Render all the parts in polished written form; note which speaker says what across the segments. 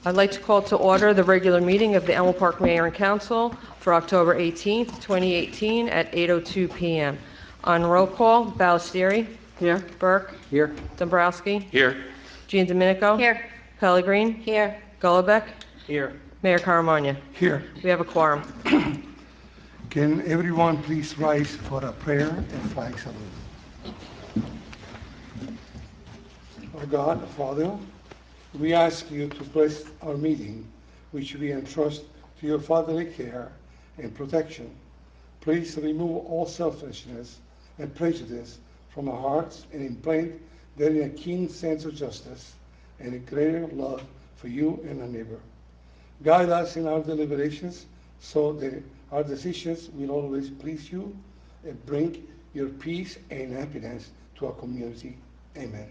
Speaker 1: I'd like to call to order the regular meeting of the Elmwood Park Mayor and Council for October 18th, 2018 at 8:02 PM. On roll call, Ballestieri.
Speaker 2: Here.
Speaker 1: Burke.
Speaker 2: Here.
Speaker 1: Dombrowski.
Speaker 3: Here.
Speaker 1: Giandomenico.
Speaker 4: Here.
Speaker 1: Pellegrin.
Speaker 4: Here.
Speaker 1: Gullbeck.
Speaker 2: Here.
Speaker 1: Mayor Caramagna.
Speaker 5: Here,
Speaker 1: We have a quorum.
Speaker 5: can everyone please rise for a prayer and flag salute? Our God, Father, we ask you to bless our meeting, which we entrust to your fatherly care and protection. Please remove all selfishness and prejudice from our hearts and implant therein a keen sense of justice and a greater love for you and our neighbor. Guide us in our deliberations so that our decisions will always please you and bring your peace and happiness to our community. Amen.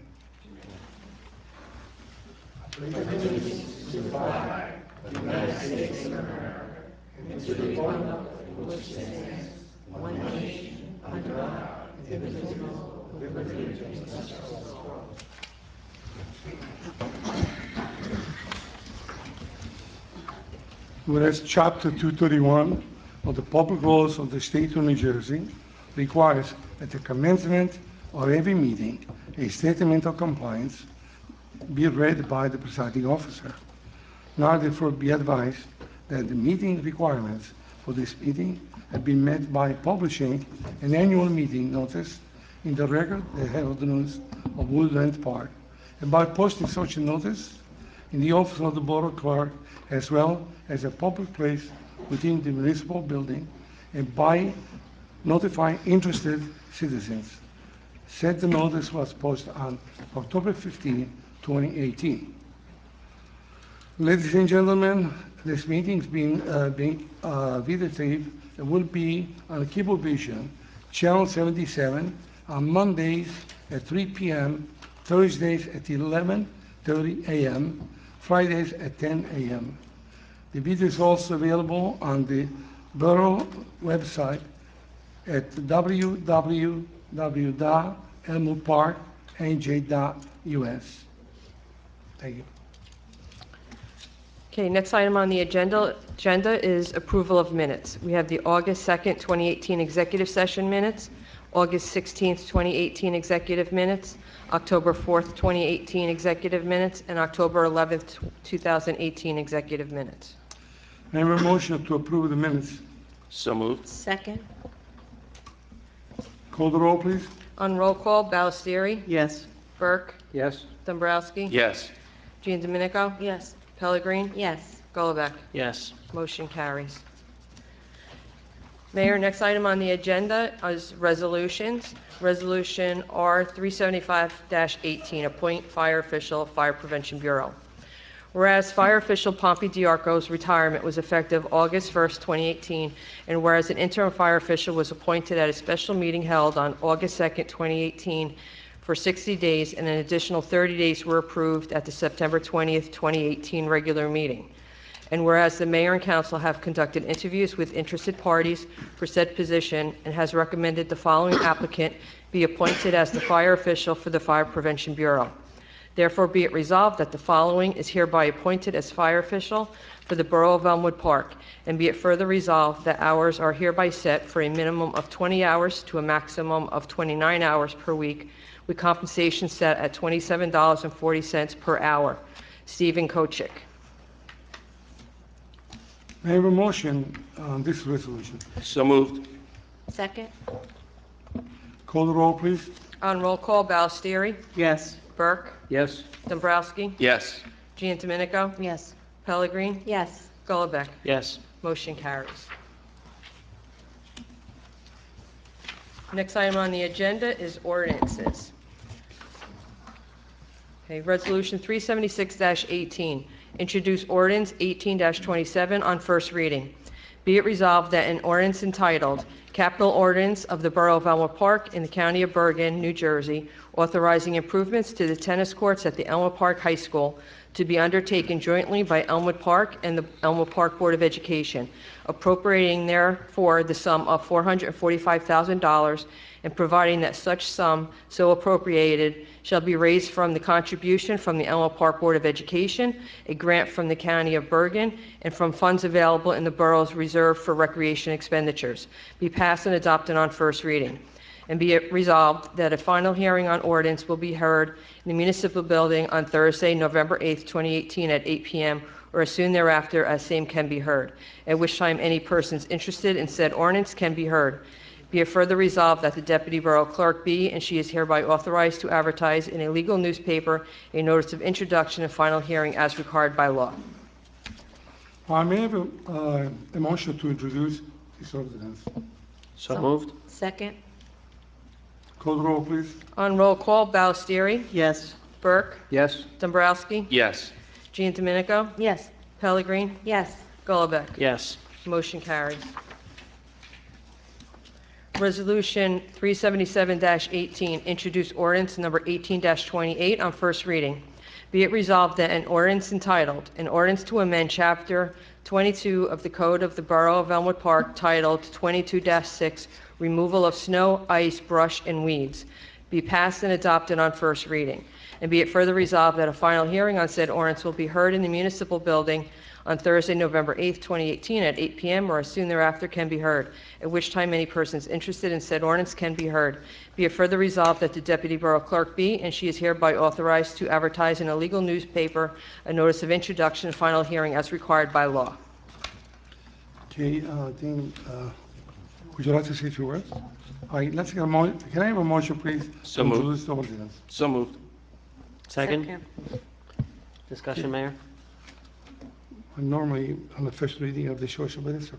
Speaker 5: Whereas Chapter 231 of the Public Laws of the State of New Jersey requires at the commencement of every meeting, a statement of compliance be read by the presiding officer. Now therefore be advised that the meeting requirements for this meeting have been met by publishing an annual meeting notice in the record, the Herald News of Woodland Park, and by posting such a notice in the office of the Borough Clerk, as well as a public place within the municipal building, and by notifying interested citizens. Said the notice was posted on October 15, 2018. Ladies and gentlemen, this meeting is being videotaped. It will be on Cablevision, Channel 77, on Mondays at 3 p.m., Thursdays at 11:30 a.m., Fridays at 10 a.m. The video is also available on the Borough website at www.elmwoodparknj.us. Thank you.
Speaker 1: Okay, next item on the agenda is approval of minutes. We have the August 2nd, 2018 executive session minutes, August 16th, 2018 executive minutes, October 4th, 2018 executive minutes, and October 11th, 2018 executive minutes.
Speaker 5: May I have a motion to approve the minutes?
Speaker 3: So moved.
Speaker 4: Second.
Speaker 5: Call the roll, please.
Speaker 1: On roll call, Ballestieri.
Speaker 2: Yes.
Speaker 1: Burke.
Speaker 2: Yes.
Speaker 1: Dombrowski.
Speaker 3: Yes.
Speaker 1: Giandomenico.
Speaker 4: Yes.
Speaker 1: Pellegrin.
Speaker 4: Yes.
Speaker 1: Gullbeck.
Speaker 3: Yes.
Speaker 1: Motion carries. Mayor, next item on the agenda is resolutions. Resolution R-375-18, appoint fire official, Fire Prevention Bureau. Whereas fire official Pompey Diarco's retirement was effective August 1st, 2018, and whereas an interim fire official was appointed at a special meeting held on August 2nd, 2018 for 60 days, and an additional 30 days were approved at the September 20th, 2018 regular meeting. And whereas the mayor and council have conducted interviews with interested parties for said position and has recommended the following applicant be appointed as the fire official for the Fire Prevention Bureau. Therefore, be it resolved that the following is hereby appointed as fire official for the Borough of Elmwood Park, and be it further resolved that hours are hereby set for a minimum of 20 hours to a maximum of 29 hours per week, with compensation set at $27.40 per hour. Stephen Kochick.
Speaker 5: May I have a motion on this resolution?
Speaker 3: So moved.
Speaker 4: Second.
Speaker 5: Call the roll, please.
Speaker 1: On roll call, Ballestieri.
Speaker 2: Yes.
Speaker 1: Burke.
Speaker 2: Yes.
Speaker 1: Dombrowski.
Speaker 3: Yes.
Speaker 1: Giandomenico.
Speaker 4: Yes.
Speaker 1: Pellegrin.
Speaker 4: Yes.
Speaker 1: Gullbeck.
Speaker 3: Yes.
Speaker 1: Motion carries. Next item on the agenda is ordinances. Okay, Resolution 376-18, introduce ordinance 18-27 on first reading. Be it resolved that an ordinance entitled, Capital Ordinance of the Borough of Elmwood Park in the County of Bergen, New Jersey, authorizing improvements to the tennis courts at the Elmwood Park High School to be undertaken jointly by Elmwood Park and the Elmwood Park Board of Education, appropriating therefore the sum of $445,000 and providing that such sum so appropriated shall be raised from the contribution from the Elmwood Park Board of Education, a grant from the County of Bergen, and from funds available in the borough's reserve for recreation expenditures. Be passed and adopted on first reading. And be it resolved that a final hearing on ordinance will be heard in the municipal building on Thursday, November 8th, 2018 at 8 p.m. or as soon thereafter as same can be heard, at which time any persons interested in said ordinance can be heard. Be it further resolved that the Deputy Borough Clerk be and she is hereby authorized to advertise in a legal newspaper a notice of introduction and final hearing as required by law.
Speaker 5: May I have a motion to introduce this ordinance?
Speaker 2: So moved.
Speaker 3: Second.
Speaker 5: Call the roll, please.
Speaker 1: On roll call, Ballestieri,
Speaker 2: Yes.
Speaker 1: Burke,
Speaker 2: Yes.
Speaker 1: Dombrowski,
Speaker 4: Yes.
Speaker 1: Jean Domenico,
Speaker 3: Yes.
Speaker 1: Pellegrin,
Speaker 3: Yes.
Speaker 1: Gullivec.
Speaker 2: Yes.
Speaker 1: Motion carries. Resolution 377-18, introduce ordinance number 18-28 on first reading. Be it resolved that an ordinance entitled, an ordinance to amend Chapter 22 of the Code of the Borough of Elmwood Park titled 22-6, Removal of Snow, Ice, Brush, and Weeds, be passed and adopted on first reading. And be it further resolved that a final hearing on said ordinance will be heard in the municipal building on Thursday, November 8th, 2018 at 8 p.m. or as soon thereafter can be heard, at which time any persons interested in said ordinance can be heard. Be it further resolved that the Deputy Borough Clerk be and she is hereby authorized to advertise in a legal newspaper a notice of introduction and final hearing as required by law.
Speaker 5: Okay, Dean, would you like to say a few words? All right, let's get can I have a motion, please?
Speaker 4: So
Speaker 5: to
Speaker 4: moved.
Speaker 5: introduce the ordinance?
Speaker 4: So moved.
Speaker 2: Second. Discussion, Mayor?
Speaker 5: Normally, on the first reading of the social, but it's okay.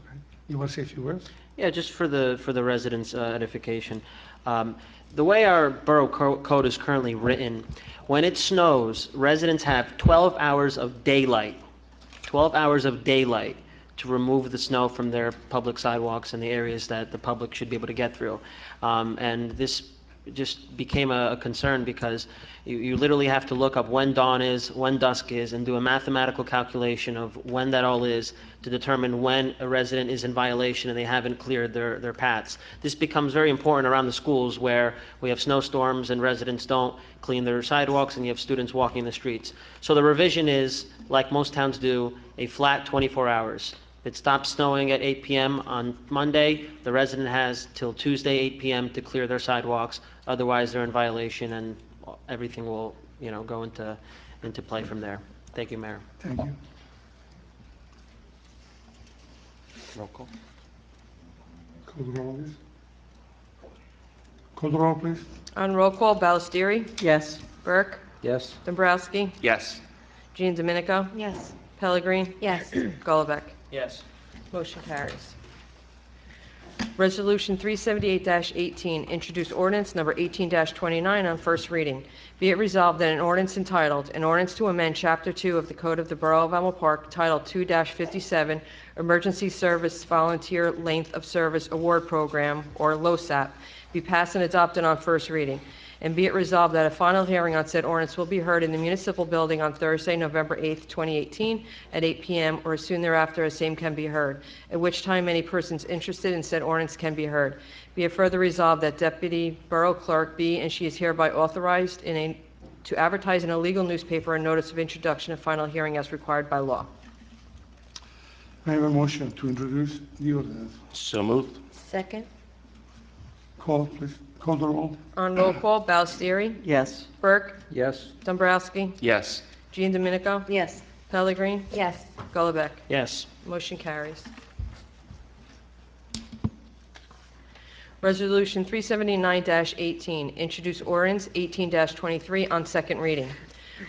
Speaker 5: You want to say a few words?
Speaker 2: Yeah, just for the residents' edification. The way our borough code is currently written, when it snows, residents have 12 hours of daylight, 12 hours of daylight to remove the snow from their public sidewalks and the areas that the public should be able to get through. And this just became a concern because you literally have to look up when dawn is, when dusk is, and do a mathematical calculation of when that all is to determine when a resident is in violation and they haven't cleared their paths. This becomes very important around the schools where we have snowstorms and residents don't clean their sidewalks and you have students walking the streets. So the revision is, like most towns do, a flat 24 hours. If it stops snowing at 8 p.m. on Monday, the resident has till Tuesday 8 p.m. to clear their sidewalks. Otherwise, they're in violation, and everything will, go into play from there. Thank you, Mayor.
Speaker 5: Thank you.
Speaker 4: Roll call.
Speaker 5: Call the roll, please. Call the roll, please.
Speaker 1: On roll call, Ballestieri,
Speaker 2: Yes.
Speaker 1: Burke,
Speaker 2: Yes.
Speaker 1: Dombrowski,
Speaker 4: Yes.
Speaker 1: Jean Domenico,
Speaker 3: Yes.
Speaker 1: Pellegrin,
Speaker 3: Yes.
Speaker 1: Gullivec.
Speaker 2: Yes.
Speaker 1: Motion carries. Resolution 378-18, introduce ordinance number 18-29 on first reading. Be it resolved that an ordinance entitled, an ordinance to amend Chapter 2 of the Code of the Borough of Elmwood Park, Title 2-57, Emergency Service Volunteer Length of Service Award Program, or LOSAP, be passed and adopted on first reading. And be it resolved that a final hearing on said ordinance will be heard in the municipal building on Thursday, November 8th, 2018, at 8 p.m. or as soon thereafter as same can be heard, at which time any persons interested in said ordinance can be heard. Be it further resolved that Deputy Borough Clerk be and she is hereby authorized to advertise in a legal newspaper a notice of introduction and final hearing as required by law.
Speaker 5: I have a motion to introduce the ordinance.
Speaker 4: So moved.
Speaker 3: Second.
Speaker 5: Call, please. Call the roll.
Speaker 1: On roll call, Ballestieri,
Speaker 2: Yes.
Speaker 1: Burke,
Speaker 2: Yes.
Speaker 1: Dombrowski,
Speaker 4: Yes.
Speaker 1: Jean Domenico,
Speaker 3: Yes.
Speaker 1: Pellegrin,
Speaker 3: Yes.
Speaker 1: Gullivec.
Speaker 2: Yes.
Speaker 1: Motion carries. Resolution 379-18, introduce ordinance 18-23 on second reading.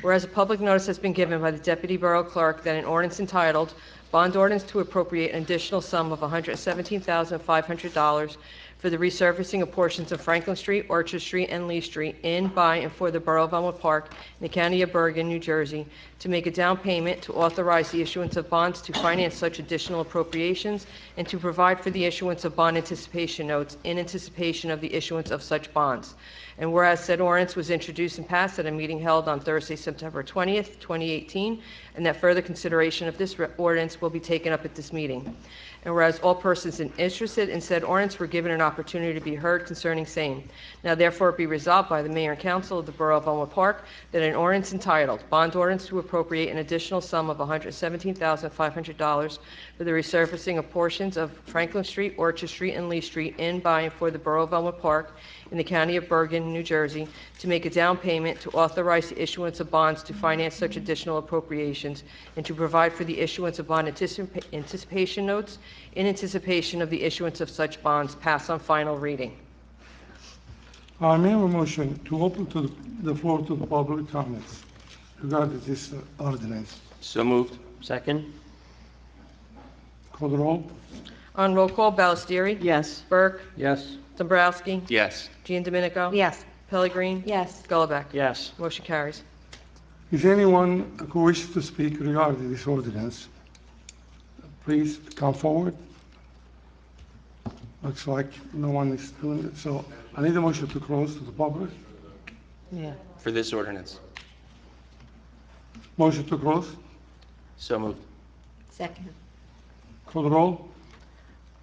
Speaker 1: Whereas a public notice has been given by the Deputy Borough Clerk that an ordinance entitled, Bond Ordinance to Appropriate an Additional Sum of $117,500 for the resurfacing of portions of Franklin Street, Orchard Street, and Lee Street in, by, and for the Borough of Elmwood Park in the County of Bergen, New Jersey, to make a down payment, to authorize the issuance of bonds to finance such additional appropriations, and to provide for the issuance of bond anticipation notes in anticipation of the issuance of such bonds. And whereas said ordinance was introduced and passed at a meeting held on Thursday, September 20th, 2018, and that further consideration of this ordinance will be taken up at this meeting. And whereas all persons interested in said ordinance were given an opportunity to be heard concerning same. Now therefore be resolved by the Mayor and Council of the Borough of Elmwood Park that an ordinance entitled, Bond Ordinance to Appropriate an Additional Sum of $117,500 for the resurfacing of portions of Franklin Street, Orchard Street, and Lee Street in, by, and for the Borough of Elmwood Park in the County of Bergen, New Jersey, to make a down payment, to authorize the issuance of bonds to finance such additional appropriations, and to provide for the issuance of bond anticipation notes in anticipation of the issuance of such bonds, pass on final reading.
Speaker 5: May I have a motion to open to the floor to the public comments regarding this ordinance?
Speaker 4: So moved.
Speaker 2: Second?
Speaker 5: Call the roll.
Speaker 1: On roll call, Ballestieri?
Speaker 2: Yes.
Speaker 1: Burke?
Speaker 4: Yes.
Speaker 1: Dombrowski?
Speaker 4: Yes.
Speaker 1: Giandominico?
Speaker 3: Yes.
Speaker 1: Pellegrini?
Speaker 3: Yes.
Speaker 1: Gullivant?
Speaker 2: Yes.
Speaker 1: Motion carries.
Speaker 5: Is anyone who wishes to speak regarding this ordinance? Please come forward. Looks like no one is doing it, so I need a motion to close to the public.
Speaker 3: Yeah.
Speaker 4: For this ordinance.
Speaker 5: Motion to close.
Speaker 4: So moved.
Speaker 3: Second.
Speaker 5: Call the roll.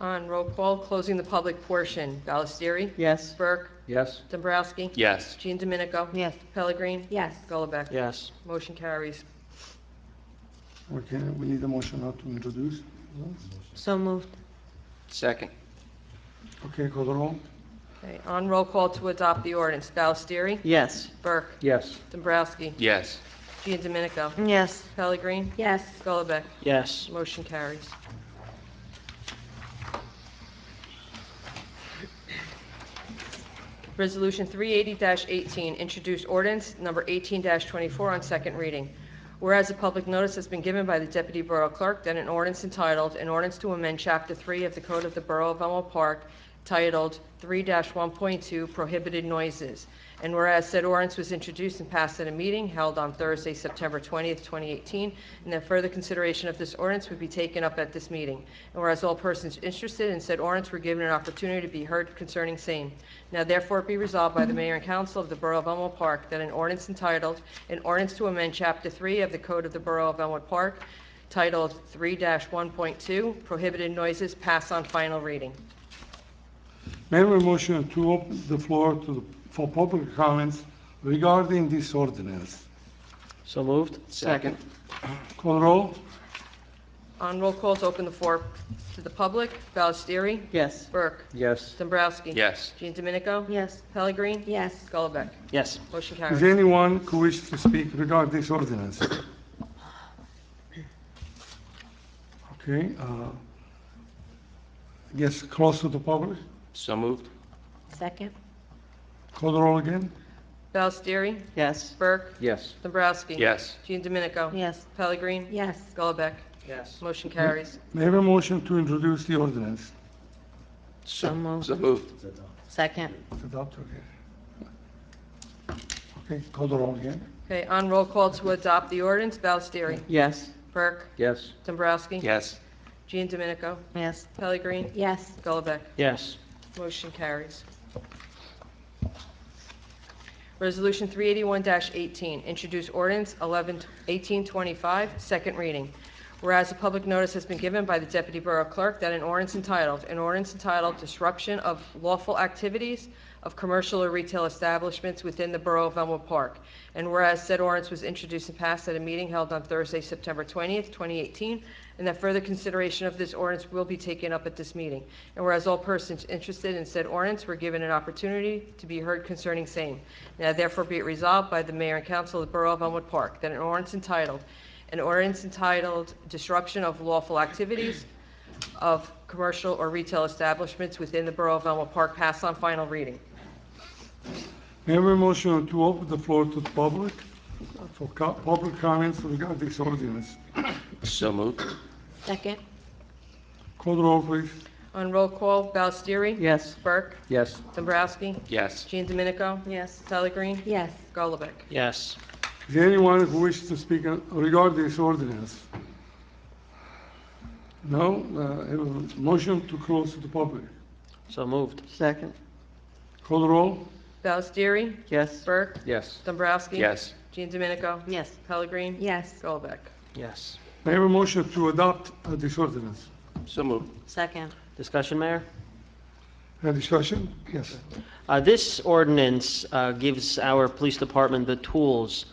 Speaker 1: On roll call, closing the public portion, Ballestieri?
Speaker 2: Yes.
Speaker 1: Burke?
Speaker 4: Yes.
Speaker 1: Dombrowski?
Speaker 4: Yes.
Speaker 1: Giandominico?
Speaker 3: Yes.
Speaker 1: Pellegrini?
Speaker 3: Yes.
Speaker 1: Gullivant?
Speaker 2: Yes.
Speaker 1: Motion carries.
Speaker 5: Okay, we need a motion now to introduce.
Speaker 3: So moved.
Speaker 4: Second.
Speaker 5: Okay, call the roll.
Speaker 1: Okay, on roll call to adopt the ordinance, Ballestieri?
Speaker 2: Yes.
Speaker 1: Burke?
Speaker 4: Yes.
Speaker 1: Dombrowski?
Speaker 4: Yes.
Speaker 1: Giandominico?
Speaker 3: Yes.
Speaker 1: Pellegrini?
Speaker 3: Yes.
Speaker 1: Gullivant?
Speaker 2: Yes.
Speaker 1: Motion carries. Resolution 380-18, introduced ordinance number 18-24 on second reading. Whereas a public notice has been given by the Deputy Borough Clerk that an ordinance entitled, an ordinance to amend Chapter 3 of the Code of the Borough of Elmwood Park, titled 3-1.2 Prohibited Noises. And whereas said ordinance was introduced and passed at a meeting held on Thursday, September 20th, 2018, and that further consideration of this ordinance would be taken up at this meeting. And whereas all persons interested in said ordinance were given an opportunity to be heard concerning same. Now therefore be resolved by the Mayor and Council of the Borough of Elmwood Park that an ordinance entitled, an ordinance to amend Chapter 3 of the Code of the Borough of Elmwood Park, titled 3-1.2 Prohibited Noises, pass on final reading.
Speaker 5: May I have a motion to open the floor for public comments regarding this ordinance?
Speaker 2: So moved?
Speaker 4: Second.
Speaker 5: Call the roll.
Speaker 1: On roll call to open the floor to the public, Ballestieri?
Speaker 2: Yes.
Speaker 1: Burke?
Speaker 4: Yes.
Speaker 1: Dombrowski?
Speaker 4: Yes.
Speaker 1: Giandominico?
Speaker 3: Yes.
Speaker 1: Pellegrini?
Speaker 3: Yes.
Speaker 1: Gullivant?
Speaker 2: Yes.
Speaker 1: Motion
Speaker 5: Is
Speaker 1: carries.
Speaker 5: anyone who wishes to speak regarding this ordinance? Okay, yes, close to the public.
Speaker 4: So moved.
Speaker 3: Second.
Speaker 5: Call the roll again.
Speaker 1: Ballestieri?
Speaker 2: Yes.
Speaker 1: Burke?
Speaker 4: Yes.
Speaker 1: Dombrowski?
Speaker 4: Yes.
Speaker 1: Giandominico?
Speaker 3: Yes.
Speaker 1: Pellegrini?
Speaker 3: Yes.
Speaker 1: Gullivant?
Speaker 2: Yes.
Speaker 1: Motion carries.
Speaker 5: May I have a motion to introduce the ordinance?
Speaker 3: So moved.
Speaker 4: So moved.
Speaker 3: Second.
Speaker 5: To adopt, okay. Okay, call the roll again.
Speaker 1: Okay, on roll call to adopt the ordinance, Ballestieri?
Speaker 2: Yes.
Speaker 1: Burke?
Speaker 4: Yes.
Speaker 1: Dombrowski?
Speaker 4: Yes.
Speaker 1: Giandominico?
Speaker 3: Yes.
Speaker 1: Pellegrini?
Speaker 3: Yes.
Speaker 1: Gullivant?
Speaker 2: Yes.
Speaker 1: Motion carries. Resolution 381-18, introduce ordinance 1825, second reading. Whereas a public notice has been given by the Deputy Borough Clerk that an ordinance entitled Disruption of Lawful Activities of Commercial or Retail Establishments within the Borough of Elmwood Park. And whereas said ordinance was introduced and passed at a meeting held on Thursday, September 20th, 2018, and that further consideration of this ordinance will be taken up at this meeting. And whereas all persons interested in said ordinance were given an opportunity to be heard concerning same. Now therefore be it resolved by the Mayor and Council of the Borough of Elmwood Park that an ordinance entitled Disruption of Lawful Activities of Commercial or Retail Establishments within the Borough of Elmwood Park pass on final reading.
Speaker 5: May I have a motion to open the floor to the public for public comments regarding this ordinance?
Speaker 4: So moved.
Speaker 3: Second.
Speaker 5: Call the roll, please.
Speaker 1: On roll call, Ballestieri?
Speaker 6: Yes.
Speaker 1: Burke?
Speaker 6: Yes.
Speaker 1: Dombrowski?
Speaker 4: Yes.
Speaker 1: Jean Domenico?
Speaker 3: Yes.
Speaker 1: Pellegrini?
Speaker 3: Yes.
Speaker 1: Golubek?
Speaker 2: Yes.
Speaker 5: Is there anyone who wishes to speak regarding this ordinance? No? I have a motion to close to the public.
Speaker 2: So moved.
Speaker 6: Second.
Speaker 5: Call the roll?
Speaker 1: Ballestieri?
Speaker 6: Yes.
Speaker 1: Burke?
Speaker 6: Yes.
Speaker 1: Dombrowski?
Speaker 4: Yes.
Speaker 1: Jean Domenico?
Speaker 3: Yes.
Speaker 1: Pellegrini?
Speaker 3: Yes.
Speaker 1: Golubek?
Speaker 2: Yes.
Speaker 5: I have a motion to adopt this ordinance.
Speaker 4: So moved.
Speaker 3: Second.
Speaker 2: Discussion, Mayor?
Speaker 5: Discussion? Yes.
Speaker 2: This ordinance gives our police department the tools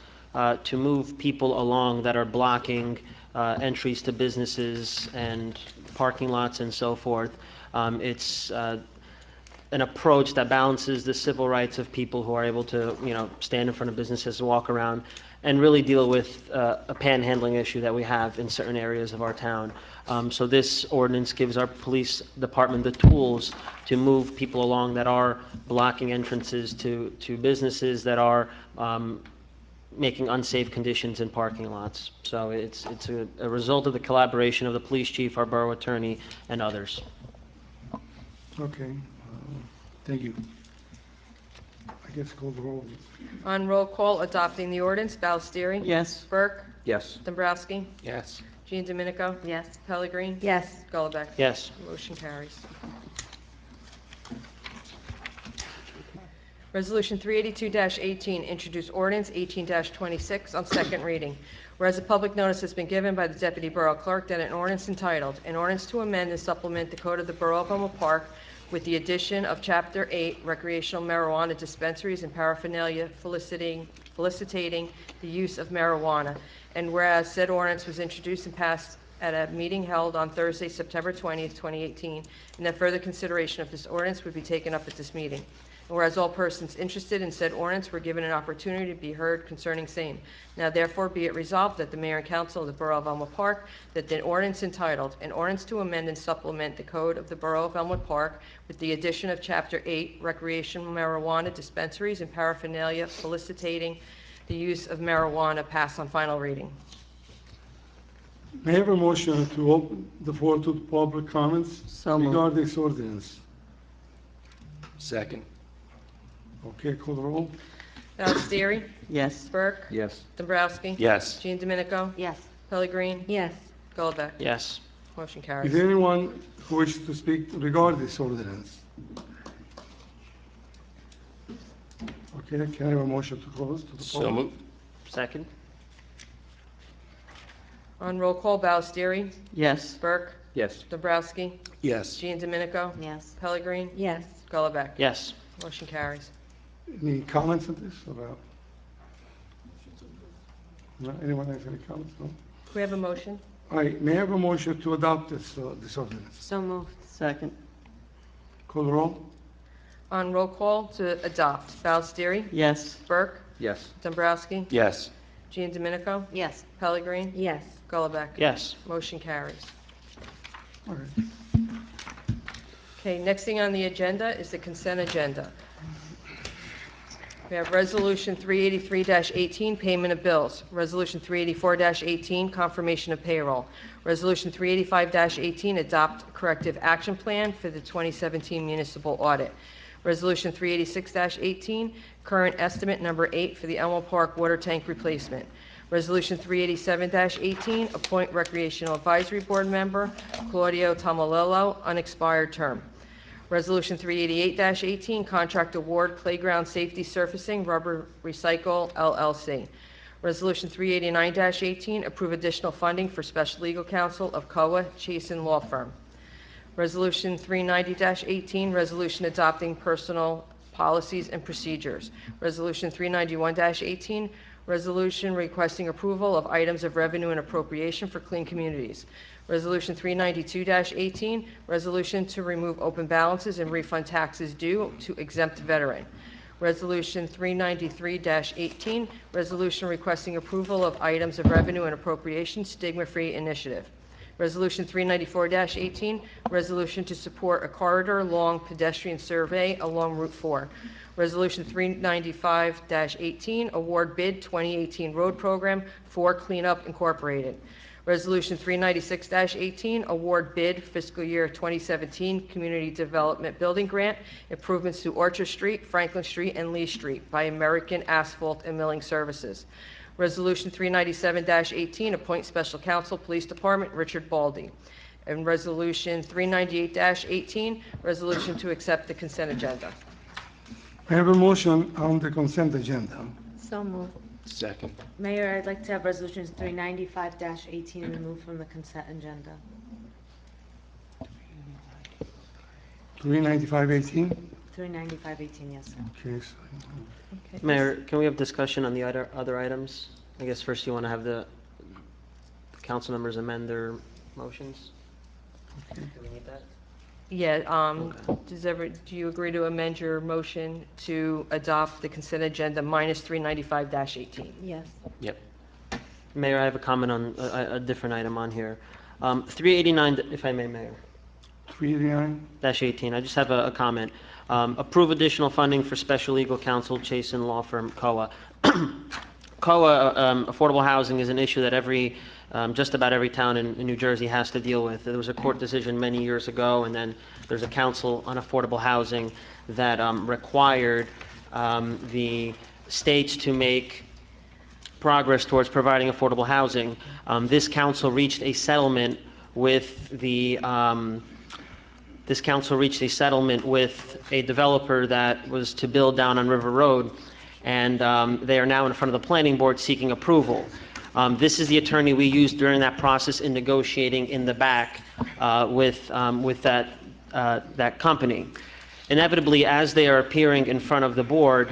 Speaker 2: to move people along that are blocking entries to businesses and parking lots and so forth. It's an approach that balances the civil rights of people who are able to, stand in front of businesses, walk around, and really deal with a panhandling issue that we have in certain areas of our town. So this ordinance gives our police department the tools to move people along that are blocking entrances to businesses, that are making unsafe conditions in parking lots. So it's a result of the collaboration of the police chief, our borough attorney, and others.
Speaker 5: Okay. Thank you. I guess call the roll.
Speaker 1: On roll call, adopting the ordinance, Ballestieri?
Speaker 6: Yes.
Speaker 1: Burke?
Speaker 6: Yes.
Speaker 1: Dombrowski?
Speaker 4: Yes.
Speaker 1: Jean Domenico?
Speaker 3: Yes.
Speaker 1: Pellegrini?
Speaker 3: Yes.
Speaker 1: Golubek?
Speaker 2: Yes.
Speaker 1: Motion carries. Resolution 382-18, introduce ordinance 18-26 on second reading. Whereas a public notice has been given by the Deputy Borough Clerk that an ordinance entitled, "An Ordinance to Amend and Supplement the Code of the Borough of Elmwood Park with the addition of Chapter 8 Recreational Marijuana Dispensaries and Paraphernalia felicitating the use of marijuana." And whereas said ordinance was introduced and passed at a meeting held on Thursday, September 20th, 2018, and that further consideration of this ordinance would be taken up at this meeting. And whereas all persons interested in said ordinance were given an opportunity to be heard concerning same. Now therefore be it resolved that the mayor and council of the Borough of Elmwood Park, that the ordinance entitled, "An Ordinance to Amend and Supplement the Code of the Borough of Elmwood Park with the addition of Chapter 8 Recreational Marijuana Dispensaries and Paraphernalia felicitating the use of marijuana," pass on final reading.
Speaker 5: May I have a motion to open the floor to public comments
Speaker 6: So moved.
Speaker 5: regarding this ordinance?
Speaker 4: Second.
Speaker 5: Okay, call the roll.
Speaker 1: Ballestieri?
Speaker 6: Yes.
Speaker 1: Burke?
Speaker 6: Yes.
Speaker 1: Dombrowski?
Speaker 4: Yes.
Speaker 1: Jean Domenico?
Speaker 3: Yes.
Speaker 1: Pellegrini?
Speaker 3: Yes.
Speaker 1: Golubek?
Speaker 2: Yes.
Speaker 1: Motion
Speaker 5: Is
Speaker 1: carries.
Speaker 5: there anyone who wishes to speak regarding this ordinance? Okay, can I have a motion to close to the public?
Speaker 4: So moved.
Speaker 2: Second?
Speaker 1: On roll call, Ballestieri?
Speaker 6: Yes.
Speaker 1: Burke?
Speaker 6: Yes.
Speaker 1: Dombrowski?
Speaker 4: Yes.
Speaker 1: Jean Domenico?
Speaker 3: Yes.
Speaker 1: Pellegrini?
Speaker 3: Yes.
Speaker 1: Golubek?
Speaker 2: Yes.
Speaker 1: Motion carries.
Speaker 5: Any comments on this about? No, anyone has any comments? No?
Speaker 1: Do we have a motion?
Speaker 5: All right, may I have a motion to adopt this ordinance?
Speaker 3: So moved.
Speaker 6: Second.
Speaker 5: Call the roll.
Speaker 1: On roll call to adopt, Ballestieri?
Speaker 6: Yes.
Speaker 1: Burke?
Speaker 6: Yes.
Speaker 1: Dombrowski?
Speaker 4: Yes.
Speaker 1: Jean Domenico?
Speaker 3: Yes.
Speaker 1: Pellegrini?
Speaker 3: Yes.
Speaker 1: Golubek?
Speaker 2: Yes.
Speaker 1: Motion carries.
Speaker 5: All right.
Speaker 1: Okay, next thing on the agenda is the consent agenda. We have Resolution 383-18, payment of bills. Resolution 384-18, confirmation of payroll. Resolution 385-18, adopt corrective action plan for the 2017 municipal audit. Resolution 386-18, current estimate number 8 for the Elmwood Park water tank replacement. Resolution 387-18, appoint recreational advisory board member Claudio Tomalillo, unexpired term. Resolution 388-18, contract award playground safety surfacing, Rubber Recycle LLC. Resolution 389-18, approve additional funding for special legal counsel of COA Chasen Law Firm. Resolution 390-18, resolution adopting personal policies and procedures. Resolution 391-18, resolution requesting approval of items of revenue and appropriation for clean communities. Resolution 392-18, resolution to remove open balances and refund taxes due to exempt veteran. Resolution 393-18, resolution requesting approval of items of revenue and appropriation stigma-free initiative. Resolution 394-18, resolution to support a corridor-long pedestrian survey along Route 4. Resolution 395-18, award bid 2018 road program for Cleanup Incorporated. Resolution 396-18, award bid fiscal year 2017 Community Development Building Grant, improvements to Orchard Street, Franklin Street, and Lee Street by American Asphalt and Milling Services. Resolution 397-18, appoint special counsel, Police Department, Richard Baldy. And Resolution 398-18, resolution to accept the consent agenda.
Speaker 5: I have a motion on the consent agenda.
Speaker 3: So moved.
Speaker 4: Second.
Speaker 3: Mayor, I'd like to have resolutions 395-18 removed from the consent agenda.
Speaker 5: 395-18?
Speaker 3: 395-18, yes, sir.
Speaker 5: Okay, so,
Speaker 2: Mayor, can we have discussion on the other items? I guess first you want to have the council members amend their motions? Do we need that?
Speaker 1: Yeah,
Speaker 2: Okay.
Speaker 1: do you agree to amend your motion to adopt the consent agenda minus 395-18?
Speaker 3: Yes.
Speaker 4: Yep.
Speaker 2: Mayor, I have a comment on a different item on here. 389, if I may, Mayor.
Speaker 5: 389?
Speaker 2: -18, I just have a comment. Approve additional funding for special legal counsel, Chasen Law Firm, COA. COA, affordable housing is an issue that just about every town in New Jersey has to deal with. There was a court decision many years ago, and then there's a council on affordable housing that required the states to make progress towards providing affordable housing. This council reached a settlement with a developer that was to build down on River Road, and they are now in front of the planning board seeking approval. This is the attorney we used during that process in negotiating in the back with that company. Inevitably, as they are appearing in front of the board,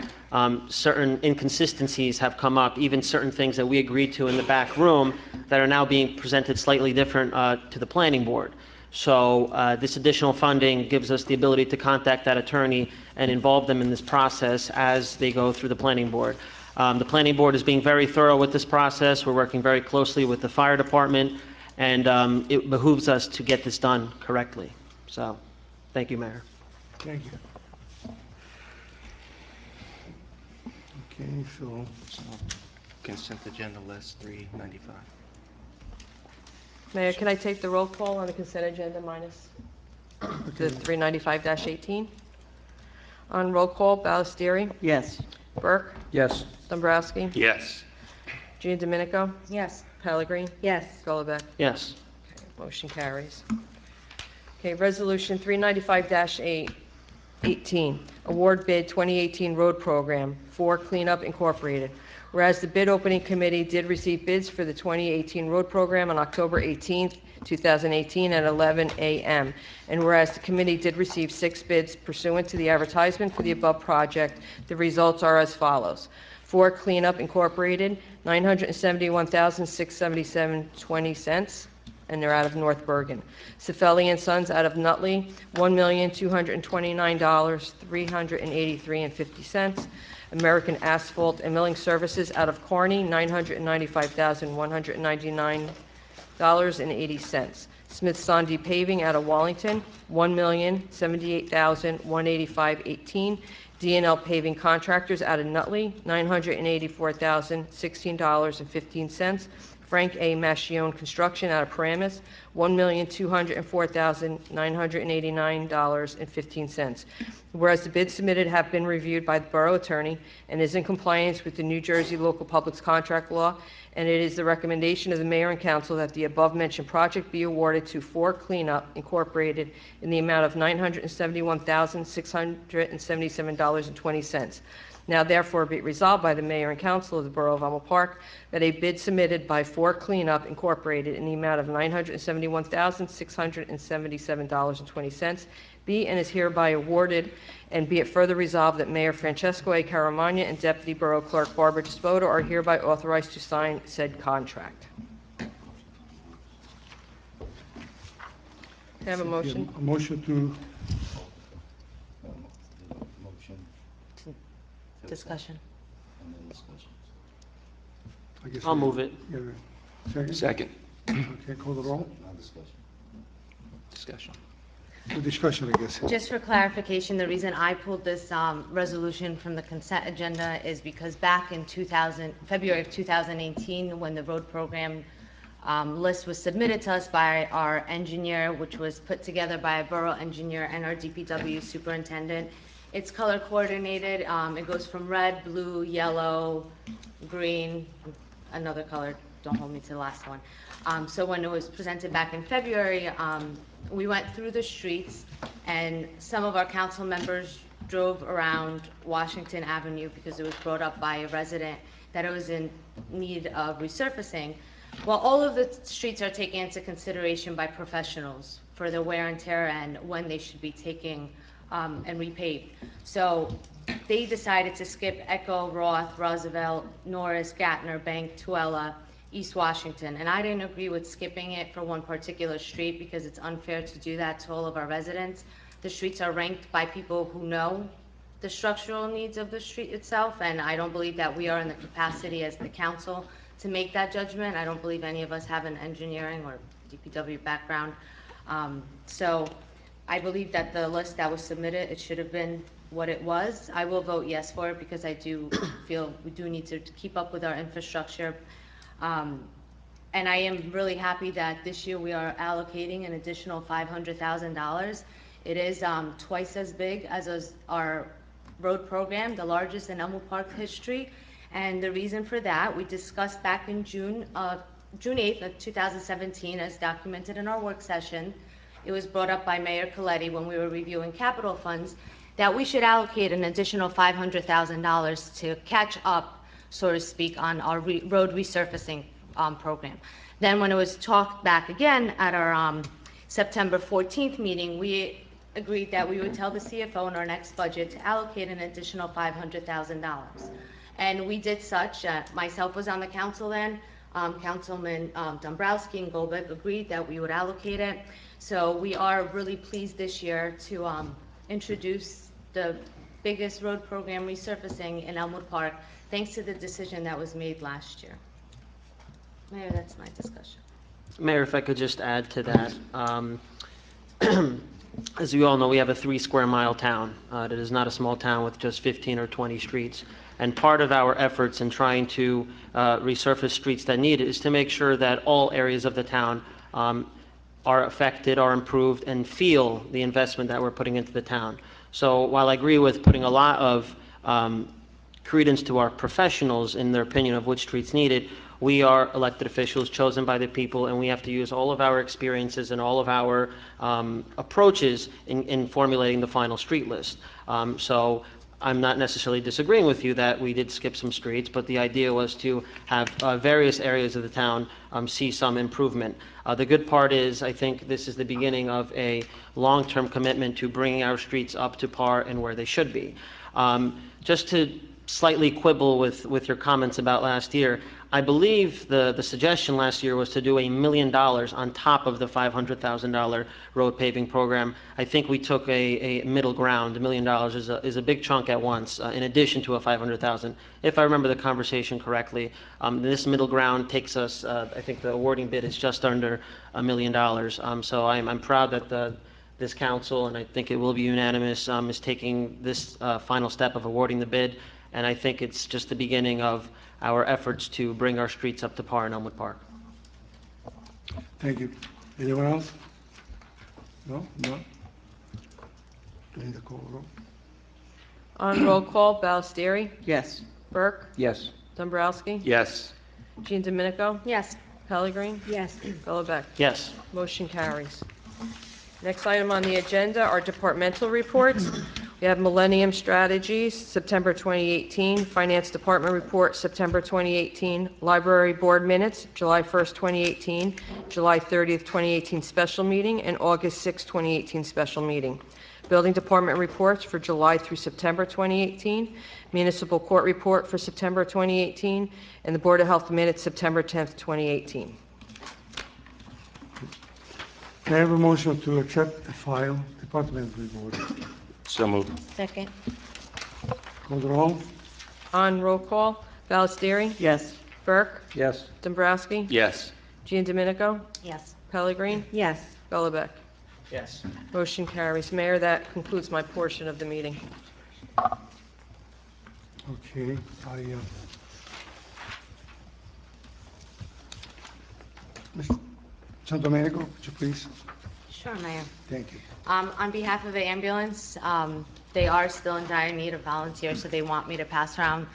Speaker 2: certain inconsistencies have come up, even certain things that we agreed to in the back room that are now being presented slightly different to the planning board. So this additional funding gives us the ability to contact that attorney and involve them in this process as they go through the planning board. The planning board is being very thorough with this process. We're working very closely with the fire department, and it behooves us to get this done correctly. So, thank you, Mayor.
Speaker 5: Thank you. Okay, so,
Speaker 4: Consent agenda less 395.
Speaker 1: Mayor, can I take the roll call on the consent agenda minus the 395-18? On roll call, Ballestieri,
Speaker 3: Yes.
Speaker 1: Burke,
Speaker 4: Yes.
Speaker 1: Dombrowski,
Speaker 4: Yes.
Speaker 1: Giandomenico,
Speaker 3: Yes.
Speaker 1: Pellegrin,
Speaker 3: Yes.
Speaker 1: Golubek.
Speaker 2: Yes.
Speaker 1: Motion carries. Okay, Resolution 395-18, award bid 2018 road program for Cleanup Incorporated. Whereas the bid opening committee did receive bids for the 2018 road program on October 18th, 2018 at 11 a.m. And whereas the committee did receive 6 bids pursuant to the advertisement for the above project, the results are as follows. For Cleanup Incorporated, $971,677.20, and they're out of North Bergen. Cefelli and Sons out of Nutley, $1,229,383.50. American Asphalt and Milling Services out of Kearney, $995,199.80. Smith Sondy Paving out of Wallington, $1,078,185.18. D&L Paving Contractors out of Nutley, $984,016.15. Frank A. Mascione Construction out of Paramus, $1,204,989.15. Whereas the bids submitted have been reviewed by the Borough Attorney and is in compliance with the New Jersey Local Public Contract Law, and it is the recommendation of the Mayor and Council that the above-mentioned project be awarded to 4 Cleanup Incorporated in the amount of $971,677.20. Now therefore be it resolved by the Mayor and Council of the Borough of Humboldt Park that a bid submitted by 4 Cleanup Incorporated in the amount of $971,677.20 be and is hereby awarded, and be it further resolved that Mayor Francesco A. Caramagna and Deputy Borough Clerk Barbara Despoda are hereby authorized to sign said contract. Can I have a motion?
Speaker 5: a motion to,
Speaker 3: Discussion.
Speaker 5: I guess.
Speaker 2: I'll move it.
Speaker 5: Yeah, Second?
Speaker 4: Second.
Speaker 5: Okay, call the roll.
Speaker 4: Discussion.
Speaker 5: The discussion, I guess.
Speaker 3: Just for clarification, the reason I pulled this resolution from the consent agenda is because back in February of 2018, when the road program list was submitted to us by our engineer, which was put together by a borough engineer and our DPW superintendent. It's color coordinated. It goes from red, blue, yellow, green, another color. Don't hold me to the last one. So when it was presented back in February, we went through the streets, and some of our council members drove around Washington Avenue because it was brought up by a resident that it was in need of resurfacing. Well, all of the streets are taken into consideration by professionals for the wear and tear and when they should be taking and repaved. So they decided to skip Echo, Roth, Roosevelt, Norris, Gatner, Bank, Tuella, East Washington. And I didn't agree with skipping it for one particular street because it's unfair to do that to all of our residents. The streets are ranked by people who know the structural needs of the street itself, and I don't believe that we are in the capacity as the council to make that judgment. I don't believe any of us have an engineering or DPW background. So I believe that the list that was submitted, it should have been what it was. I will vote yes for it because I do feel we do need to keep up with our infrastructure. And I am really happy that this year we are allocating an additional $500,000. It is twice as big as our road program, the largest in Elmwood Park history. And the reason for that, we discussed back in June 8th of 2017, as documented in our work session. It was brought up by Mayor Coletti when we were reviewing capital funds, that we should allocate an additional $500,000 to catch up, so to speak, on our road resurfacing program. Then when it was talked back again at our September 14th meeting, we agreed that we would tell the CFO in our next budget to allocate an additional $500,000. And we did such. Myself was on the council then. Councilman Dombrowski and Golbeck agreed that we would allocate it. So we are really pleased this year to introduce the biggest road program resurfacing in Elmwood Park, thanks to the decision that was made last year. Mayor, that's my discussion.
Speaker 2: Mayor, if I could just add to that. As you all know, we have a 3-square-mile town. It is not a small town with just 15 or 20 streets. And part of our efforts in trying to resurface streets that need it is to make sure that all areas of the town are affected, are improved, and feel the investment that we're putting into the town. So while I agree with putting a lot of credence to our professionals in their opinion of which streets need it, we are elected officials chosen by the people, and we have to use all of our experiences and all of our approaches in formulating the final street list. So I'm not necessarily disagreeing with you that we did skip some streets, but the idea was to have various areas of the town see some improvement. The good part is, I think this is the beginning of a long-term commitment to bringing our streets up to par and where they should be. Just to slightly quibble with your comments about last year, I believe the suggestion last year was to do $1 million on top of the $500,000 road paving program. I think we took a middle ground. $1 million is a big chunk at once, in addition to a $500,000. If I remember the conversation correctly, this middle ground takes us, I think the awarding bid is just under $1 million. So I'm proud that this council, and I think it will be unanimous, is taking this final step of awarding the bid. And I think it's just the beginning of our efforts to bring our streets up to par in Elmwood Park.
Speaker 5: Thank you. Anyone else? No? No? Do need a call roll?
Speaker 1: On roll call, Ballestieri,
Speaker 6: Yes.
Speaker 1: Burke,
Speaker 4: Yes.
Speaker 1: Dombrowski,
Speaker 4: Yes.
Speaker 1: Jean Domenico,
Speaker 3: Yes.
Speaker 1: Pellegrin,
Speaker 3: Yes.
Speaker 1: Golbeck.
Speaker 2: Yes.
Speaker 1: Motion carries. Next item on the agenda are departmental reports. We have Millennium Strategies, September 2018, Finance Department Report, September 2018, Library Board Minutes, July 1st, 2018, July 30th, 2018 special meeting, and August 6th, 2018 special meeting. Building Department reports for July through September 2018, Municipal Court Report for September 2018, and the Board of Health Minutes, September 10th, 2018.
Speaker 5: Can I have a motion to accept the file, department report?
Speaker 4: So moved.
Speaker 3: Second.
Speaker 5: Call the roll?
Speaker 1: On roll call, Ballestieri,
Speaker 6: Yes.
Speaker 1: Burke,
Speaker 4: Yes.
Speaker 1: Dombrowski,
Speaker 4: Yes.
Speaker 1: Jean Domenico,
Speaker 3: Yes.
Speaker 1: Pellegrin,
Speaker 3: Yes.
Speaker 1: Golbeck.
Speaker 2: Yes.
Speaker 1: Motion carries. Mayor, that concludes my portion of the meeting.
Speaker 5: Okay, Mr. Sandomenico, would you please?
Speaker 3: Sure, Mayor.
Speaker 5: Thank you.
Speaker 3: On behalf of the ambulance, they are still in dire need of volunteers, so they want me to pass along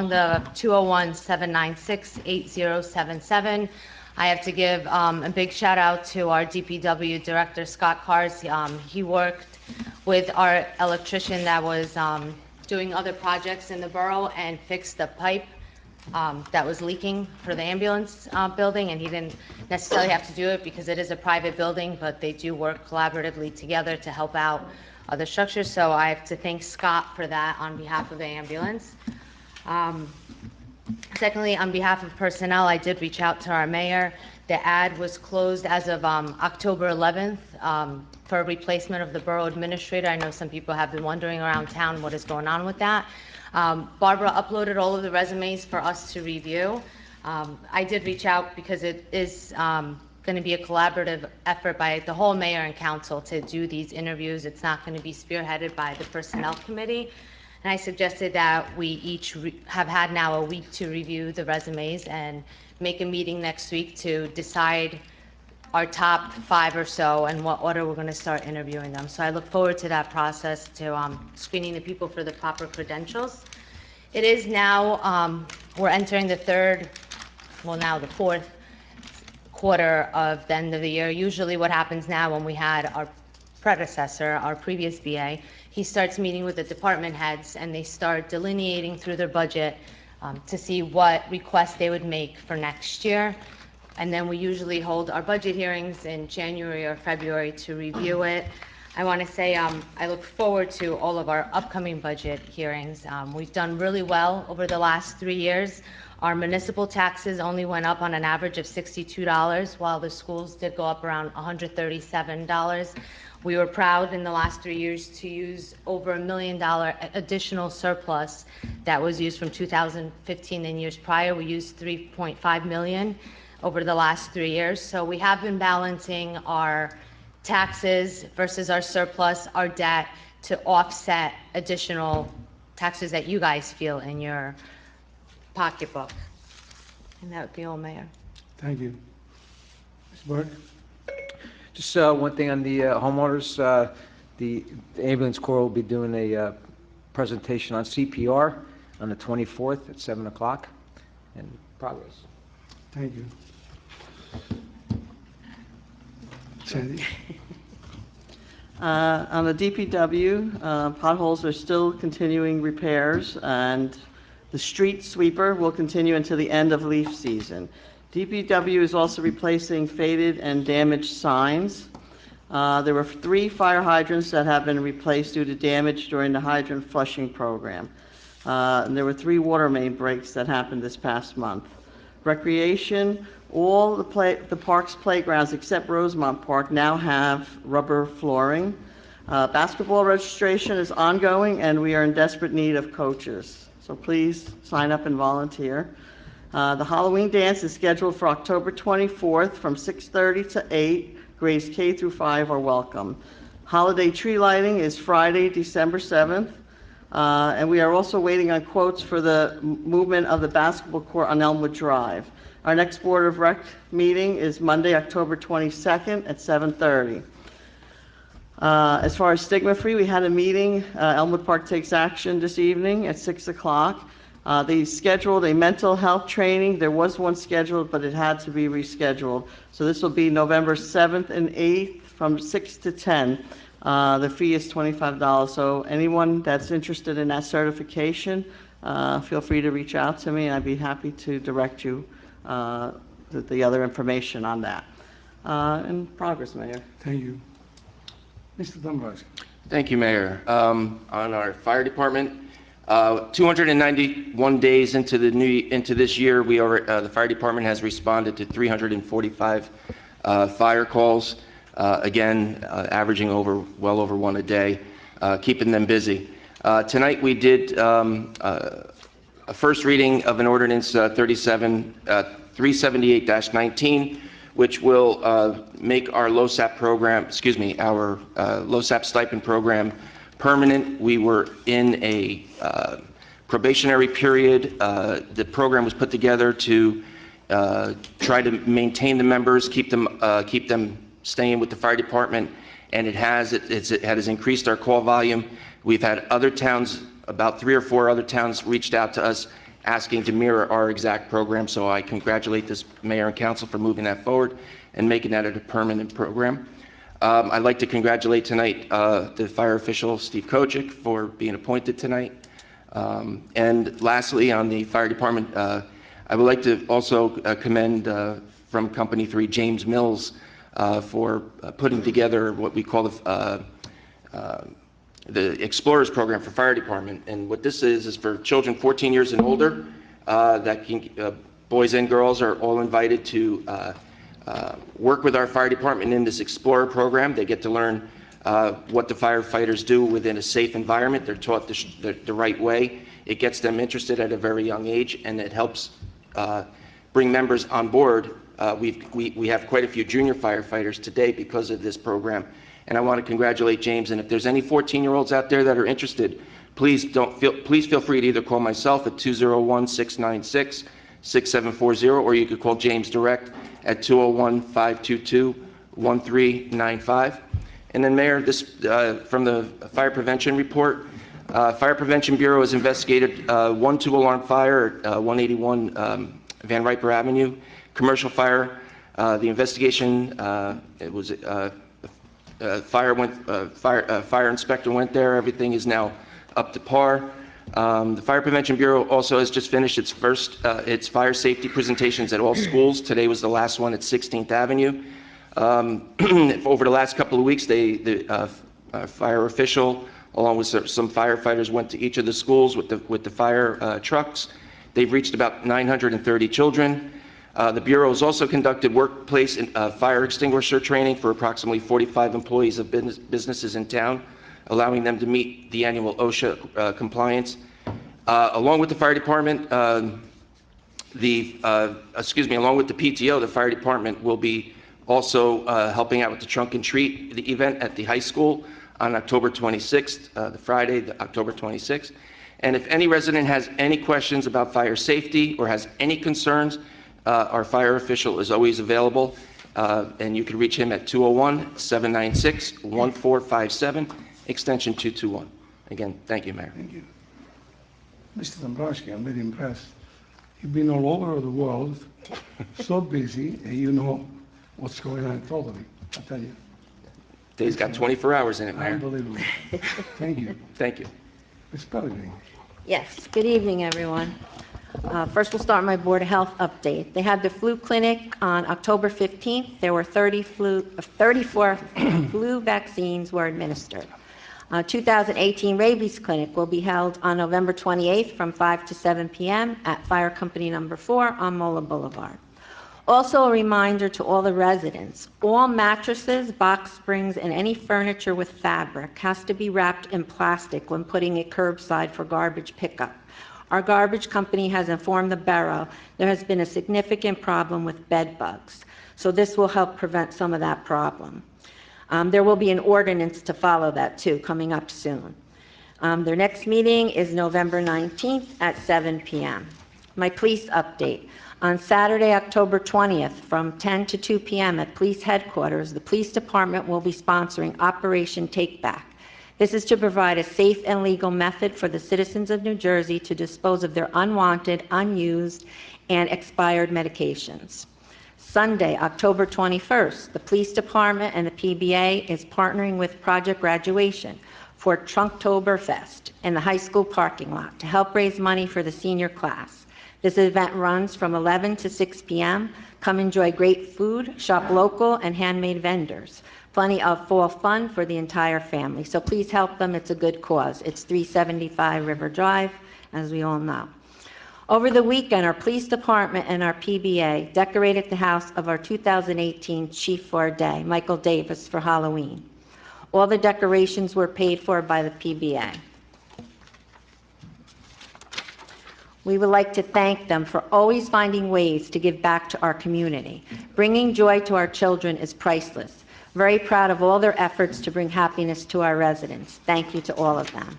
Speaker 3: the 201-796-8077. I have to give a big shout out to our DPW Director, Scott Cars. He worked with our electrician that was doing other projects in the borough and fixed the pipe that was leaking for the ambulance building, and he didn't necessarily have to do it because it is a private building, but they do work collaboratively together to help out other structures. So I have to thank Scott for that on behalf of the ambulance. Secondly, on behalf of personnel, I did reach out to our mayor. The ad was closed as of October 11th for a replacement of the borough administrator. I know some people have been wondering around town what is going on with that. Barbara uploaded all of the resumes for us to review. I did reach out because it is going to be a collaborative effort by the whole mayor and council to do these interviews. It's not going to be spearheaded by the personnel committee. And I suggested that we each have had now a week to review the resumes and make a meeting next week to decide our top 5 or so and what order we're going to start interviewing them. So I look forward to that process, to screening the people for the proper credentials. It is now, we're entering the fourth quarter of the end of the year. Usually what happens now when we had our predecessor, our previous BA, he starts meeting with the department heads and they start delineating through their budget to see what requests they would make for next year. And then we usually hold our budget hearings in January or February to review it. I want to say I look forward to all of our upcoming budget hearings. We've done really well over the last 3 years. Our municipal taxes only went up on an average of $62, while the schools did go up around $137. We were proud in the last 3 years to use over $1 million additional surplus that was used from 2015 and years prior. We used $3.5 million over the last 3 years. So we have been balancing our taxes versus our surplus, our debt, to offset additional taxes that you guys feel in your pocketbook. And that would be all, Mayor.
Speaker 5: Thank you. Ms. Burke?
Speaker 6: Just one thing on the homeowners, the ambulance corps will be doing a presentation on CPR on the 24th at 7 o'clock, and progress.
Speaker 5: Thank you. Sandy?
Speaker 7: On the DPW, potholes are still continuing repairs, and the street sweeper will continue until the end of leaf season. DPW is also replacing faded and damaged signs. There were 3 fire hydrants that have been replaced due to damage during the hydrant flushing program. And there were 3 water main breaks that happened this past month. Recreation, all the park's playgrounds except Rosemont Park now have rubber flooring. Basketball registration is ongoing, and we are in desperate need of coaches. So please sign up and volunteer. The Halloween dance is scheduled for October 24th from 6:30 to 8. Grades K through 5 are welcome. Holiday tree lighting is Friday, December 7th. And we are also waiting on quotes for the movement of the basketball court on Elmwood Drive. Our next Board of Rec meeting is Monday, October 22nd at 7:30. As far as stigma-free, we had a meeting. Elmwood Park Takes Action this evening at 6 o'clock. They scheduled a mental health training. There was one scheduled, but it had to be rescheduled. So this will be November 7th and 8th from 6 to 10. The fee is $25. So anyone that's interested in that certification, feel free to reach out to me, and I'd be happy to direct you the other information on that. In progress, Mayor.
Speaker 5: Thank you. Mr. Dombrowski?
Speaker 4: Thank you, Mayor. On our fire department, 291 days into this year, the fire department has responded to 345 fire calls. Again, averaging well over 1 a day, keeping them busy. Tonight we did a first reading of an ordinance 378-19, which will make our LoSAP program, our LoSAP stipend program permanent. We were in a probationary period. The program was put together to try to maintain the members, keep them staying with the fire department, and it has increased our call volume. We've had other towns, about 3 or 4 other towns reached out to us asking to mirror our exact program, so I congratulate this mayor and council for moving that forward and making that a permanent program. I'd like to congratulate tonight the fire official, Steve Kochick, for being appointed tonight. And lastly, on the fire department, I would like to also commend from Company 3, James Mills, for putting together what we call the Explorers Program for Fire Department. And what this is for children 14 years and older, boys and girls are all invited to work with our fire department in this Explorer program. They get to learn what the firefighters do within a safe environment. They're taught the right way. It gets them interested at a very young age, and it helps bring members on board. We have quite a few junior firefighters today because of this program, and I want to congratulate James. And if there's any 14-year-olds out there that are interested, please feel free to either call myself at 201-696-6740, or you could call James direct at 201-522-1395. And then, Mayor, this from the fire prevention report. Fire Prevention Bureau has investigated one 2-alarm fire at 181 Van Riper Avenue, commercial fire. The investigation, it was fire inspector went there. Everything is now up to par. The Fire Prevention Bureau also has just finished its fire safety presentations at all schools. Today was the last one at 16th Avenue. Over the last couple of weeks, the fire official, along with some firefighters, went to each of the schools with the fire trucks. They've reached about 930 children. The Bureau has also conducted workplace and fire extinguisher training for approximately 45 employees of businesses in town, allowing them to meet the annual OSHA compliance. Along with the fire department, along with the PTO, the fire department will be also helping out with the Trunk and Treat the event at the high school on October 26th, the Friday, October 26th. And if any resident has any questions about fire safety or has any concerns, our fire official is always available, and you can reach him at 201-796-1457, extension 221. Again, thank you, Mayor.
Speaker 5: Thank you. Mr. Dombrowski, I'm very impressed. You've been all over the world, so busy, and you know what's going on totally, I tell you.
Speaker 4: Day's got 24 hours in it, Mayor.
Speaker 5: Unbelievable. Thank you.
Speaker 4: Thank you.
Speaker 5: Ms. Pellegrini.
Speaker 8: Yes, good evening, everyone. First, we'll start my Board of Health update. They had the flu clinic on October 15th. There were 34 flu vaccines were administered. 2018 rabies clinic will be held on November 28th from 5 to 7 p.m. at Fire Company Number 4 on Mola Boulevard. Also, a reminder to all the residents, all mattresses, box springs, and any furniture with fabric has to be wrapped in plastic when putting it curbside for garbage pickup. Our garbage company has informed the borough there has been a significant problem with bed bugs, so this will help prevent some of that problem. There will be an ordinance to follow that too, coming up soon. Their next meeting is November 19th at 7 p.m. My police update. On Saturday, October 20th, from 10 to 2 p.m. at police headquarters, the police department will be sponsoring Operation Take Back. This is to provide a safe and legal method for the citizens of New Jersey to dispose of their unwanted, unused, and expired medications. Sunday, October 21st, the police department and the PBA is partnering with Project Graduation for Trunktoberfest in the high school parking lot to help raise money for the senior class. This event runs from 11 to 6 p.m. Come enjoy great food, shop local, and handmade vendors. Plenty of fall fun for the entire family. So please help them. It's a good cause. It's 375 River Drive, as we all know. Over the weekend, our police department and our PBA decorated the house of our 2018 Chief for a Day, Michael Davis, for Halloween. All the decorations were paid for by the PBA. We would like to thank them for always finding ways to give back to our community. Bringing joy to our children is priceless. Very proud of all their efforts to bring happiness to our residents. Thank you to all of them.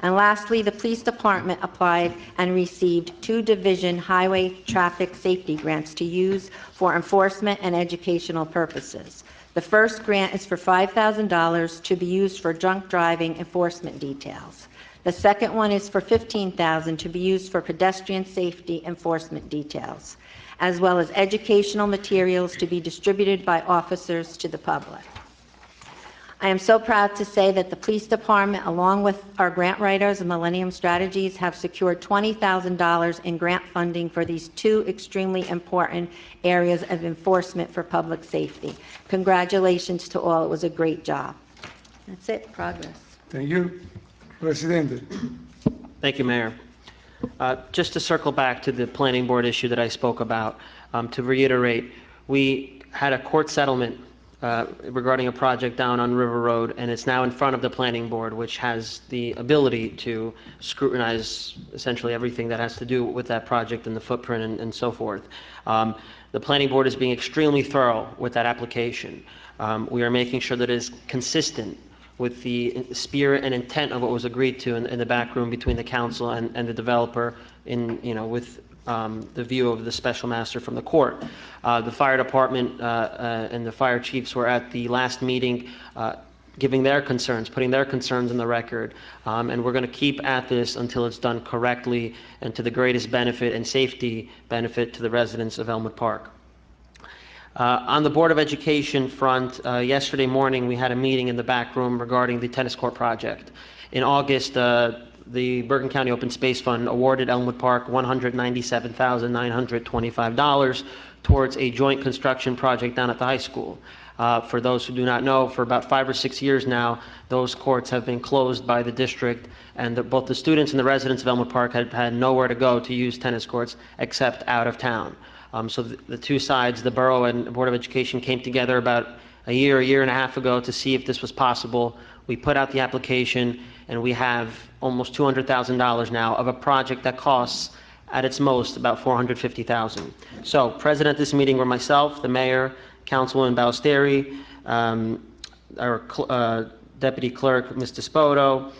Speaker 8: And lastly, the police department applied and received 2 division highway traffic safety grants to use for enforcement and educational purposes. The first grant is for $5,000 to be used for drunk driving enforcement details. The second one is for $15,000 to be used for pedestrian safety enforcement details, as well as educational materials to be distributed by officers to the public. I am so proud to say that the police department, along with our grant writers and Millennium Strategies, have secured $20,000 in grant funding for these 2 extremely important areas of enforcement for public safety. Congratulations to all. It was a great job. That's it. Progress.
Speaker 5: Thank you. Presidente.
Speaker 2: Thank you, Mayor. Just to circle back to the planning board issue that I spoke about, to reiterate, we had a court settlement regarding a project down on River Road, and it's now in front of the planning board, which has the ability to scrutinize essentially everything that has to do with that project and the footprint and so forth. The planning board is being extremely thorough with that application. We are making sure that it is consistent with the spirit and intent of what was agreed to in the back room between the council and the developer with the view of the special master from the court. The fire department and the fire chiefs were at the last meeting giving their concerns, putting their concerns in the record, and we're going to keep at this until it's done correctly and to the greatest benefit and safety benefit to the residents of Elmwood Park. On the Board of Education front, yesterday morning we had a meeting in the back room regarding the tennis court project. In August, the Bergen County Open Space Fund awarded Elmwood Park $197,925 towards a joint construction project down at the high school. For those who do not know, for about 5 or 6 years now, those courts have been closed by the district, and both the students and the residents of Elmwood Park had nowhere to go to use tennis courts except out of town. So the 2 sides, the borough and the Board of Education, came together about a year and a half ago to see if this was possible. We put out the application, and we have almost $200,000 now of a project that costs, at its most, about $450,000. So, present at this meeting were myself, the mayor, Councilwoman Ballesteri, our deputy clerk, Ms. Despoto,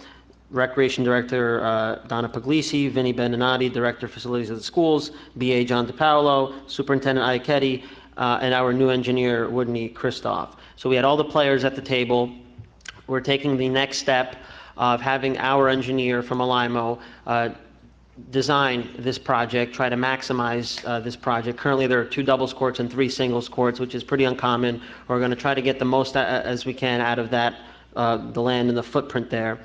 Speaker 2: Recreation Director Donna Puglisi, Vinnie Beninati, Director of Facilities of the Schools, BA John DePaolo, Superintendent Iachetti, and our new engineer, Woodney Christoph. So we had all the players at the table. We're taking the next step of having our engineer from Alimo design this project, try to maximize this project. Currently, there are 2 doubles courts and 3 singles courts, which is pretty uncommon. We're going to try to get the most as we can out of that, the land and the footprint there.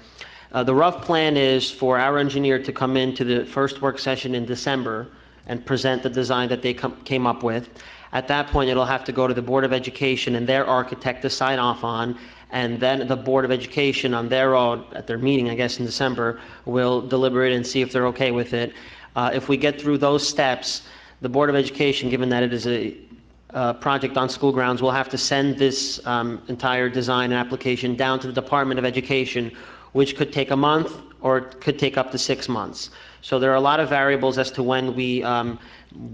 Speaker 2: The rough plan is for our engineer to come into the first work session in December and present the design that they came up with. At that point, it'll have to go to the Board of Education and their architect to sign off on, and then the Board of Education on their own, at their meeting, I guess, in December, will deliberate and see if they're okay with it. If we get through those steps, the Board of Education, given that it is a project on school grounds, will have to send this entire design and application down to the Department of Education, which could take a month or it could take up to 6 months. So there are a lot of variables as to when we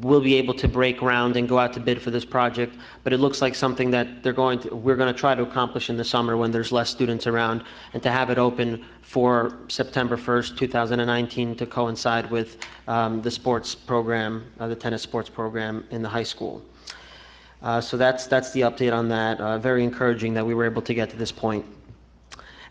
Speaker 2: will be able to break ground and go out to bid for this project, but it looks like something that we're going to try to accomplish in the summer when there's less students around, and to have it open for September 1st, 2019 to coincide with the sports program, the tennis sports program in the high school. So that's the update on that. Very encouraging that we were able to get to this point.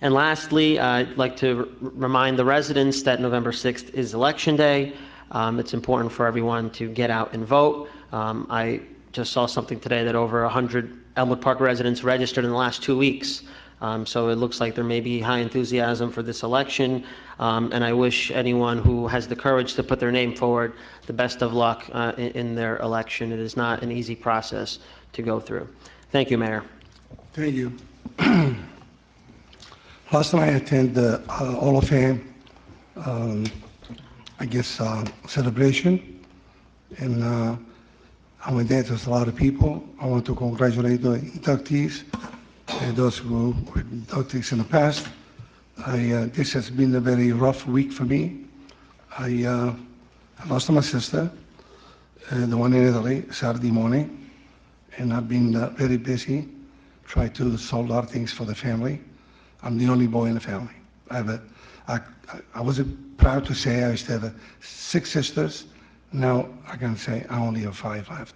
Speaker 2: And lastly, I'd like to remind the residents that November 6th is Election Day. It's important for everyone to get out and vote. I just saw something today that over 100 Elmwood Park residents registered in the last 2 weeks. So it looks like there may be high enthusiasm for this election. And I wish anyone who has the courage to put their name forward the best of luck in their election. It is not an easy process to go through. Thank you, Mayor.
Speaker 5: Thank you. Last time I attended the Hall of Fame, celebration, and I went there. There's a lot of people. I want to congratulate the inductees and those who were inductees in the past. This has been a very rough week for me. I lost my sister, the one in Italy, Saturday morning, and I've been very busy trying to solve a lot of things for the family. I'm the only boy in the family. I I was proud to say I used to have 6 sisters. Now I can say I only have 5 left.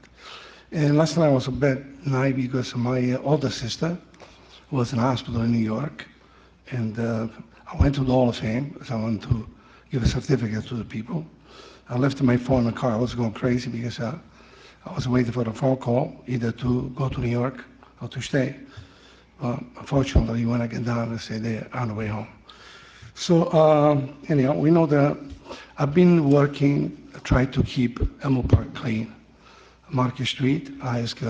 Speaker 5: And last night I was a bit naive because my older sister was in hospital in New York. And I went to the Hall of Fame because I wanted to give a certificate to the people. I left my phone in the car. I was going crazy because I was waiting for a phone call, either to go to New York or to stay. Unfortunately, when I get down, I say they're on the way home. So anyhow, we know that I've been working, trying to keep Elmo Park clean. Market Street, I asked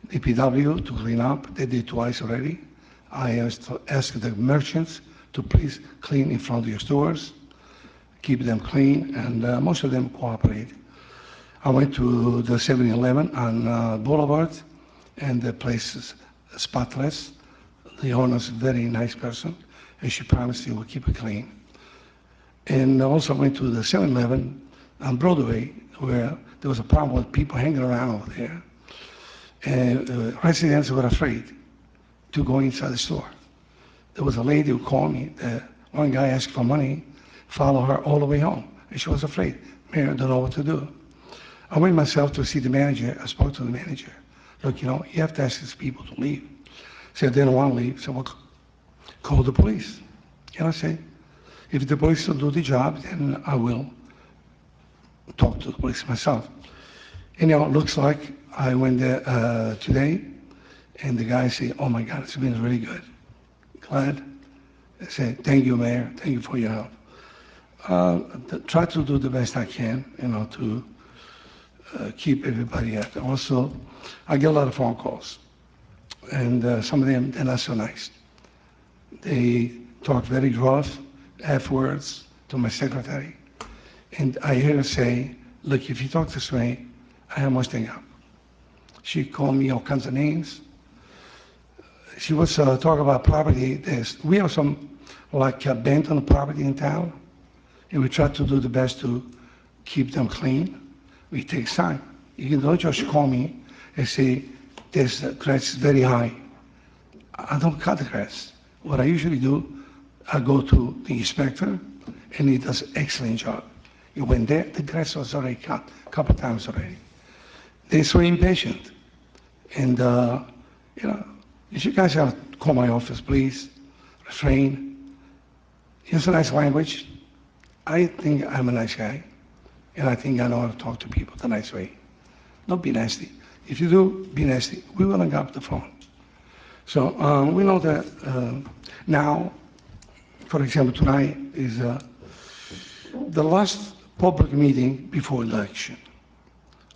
Speaker 5: DPW to clean up. They did twice already. I asked the merchants to please clean in front of your stores, keep them clean, and most of them cooperate. I went to the 7-Eleven on Boulevard, and the place is spotless. The owner's a very nice person, and she promised she will keep it clean. And I also went to the 7-Eleven on Broadway, where there was a problem with people hanging around over there. And residents were afraid to go inside the store. There was a lady who called me. One guy asked for money, followed her all the way home, and she was afraid. Mayor, I don't know what to do. I went myself to see the manager. I spoke to the manager. Look, you have to ask these people to leave. He said, they don't want to leave, so we'll call the police. And I said, if the police don't do the job, then I will talk to the police myself. Anyhow, it looks like I went there today, and the guy said, oh my God, it's been really good. Glad. I said, thank you, Mayor. Thank you for your help. Try to do the best I can, to keep everybody happy. Also, I get a lot of phone calls, and some of them, they're not so nice. They talk very rough, F-words to my secretary. And I hear her say, look, if you talk this way, I must hang up. She called me all kinds of names. She was talking about property. We have some abandoned property in town, and we try to do the best to keep them clean. It takes time. You don't just call me and say, this grass is very high. I don't cut the grass. What I usually do, I go to the inspector, and he does an excellent job. He went there, the grass was already cut a couple of times already. They're so impatient. And, if you guys have to call my office, please, refrain. Use a nice language. I think I'm a nice guy, and I think I know how to talk to people the nice way. Don't be nasty. If you do, be nasty. We will hang up the phone. So we know that now, for example, tonight is the last public meeting before election.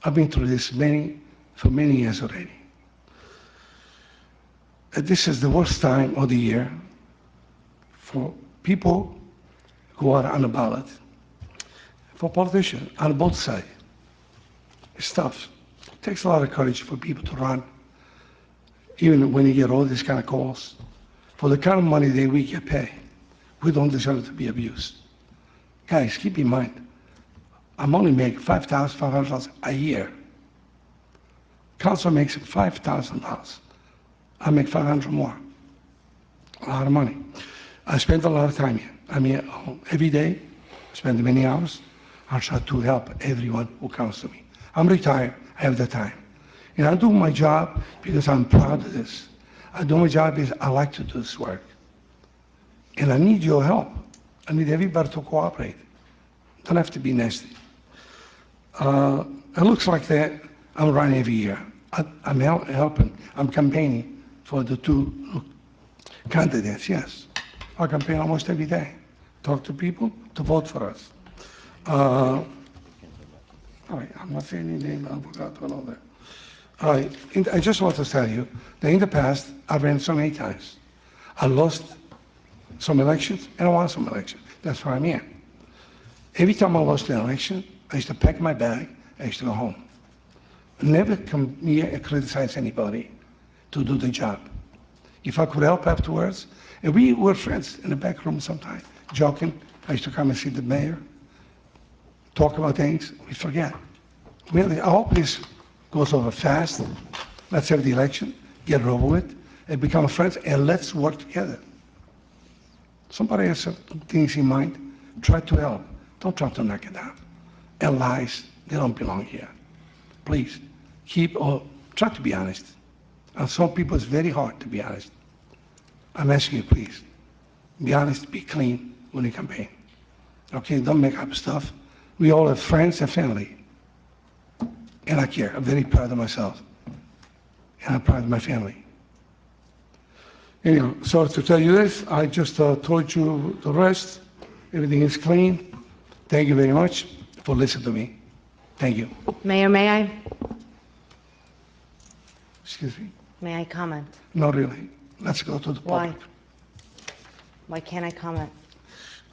Speaker 5: I've been through this for many years already. This is the worst time of the year for people who are on the ballot, for politicians on both sides. It's tough. It takes a lot of courage for people to run, even when you get all these kind of calls. For the kind of money that we get paid, we don't deserve to be abused. Guys, keep in mind, I'm only making $5,500 a year. Council makes $5,000. I make $500 more. A lot of money. I spend a lot of time here. I'm here every day, spend many hours. I try to help everyone who comes to me. I'm retired, I have the time. And I do my job because I'm proud of this. I do my job because I like to do this work. And I need your help. I need everybody to cooperate. Don't have to be nasty. It looks like that I'm running every year. I'm helping, I'm campaigning for the 2 candidates, yes. I campaign almost every day. Talk to people to vote for us. All right, I'm not saying any name, I forgot to know that. All right, I just want to tell you that in the past, I ran so many times. I lost some elections and I won some elections. That's why I'm here. Every time I lost an election, I used to pack my bag, I used to go home. Never come here and criticize anybody to do the job. If I could help afterwards, and we were friends in the back room sometimes, joking. I used to come and see the mayor, talk about things, we forget. Really, I hope this goes over fast. Let's have the election, get it over with, and become friends, and let's work together. Somebody has some things in mind, try to help. Don't try to knock it down. And lies, they don't belong here. Please, try to be honest. And some people, it's very hard to be honest. I'm asking you, please, be honest, be clean when you campaign. Okay, don't make up stuff. We all have friends and family. And I care. I'm very proud of myself. And I'm proud of my family. Anyhow, sorry to tell you this. I just told you the rest. Everything is clean. Thank you very much for listening to me. Thank you.
Speaker 3: Mayor, may I?
Speaker 5: Excuse me.
Speaker 3: May I comment?
Speaker 5: Not really. Let's go to the
Speaker 3: Why?
Speaker 5: public.
Speaker 3: Why can't I comment?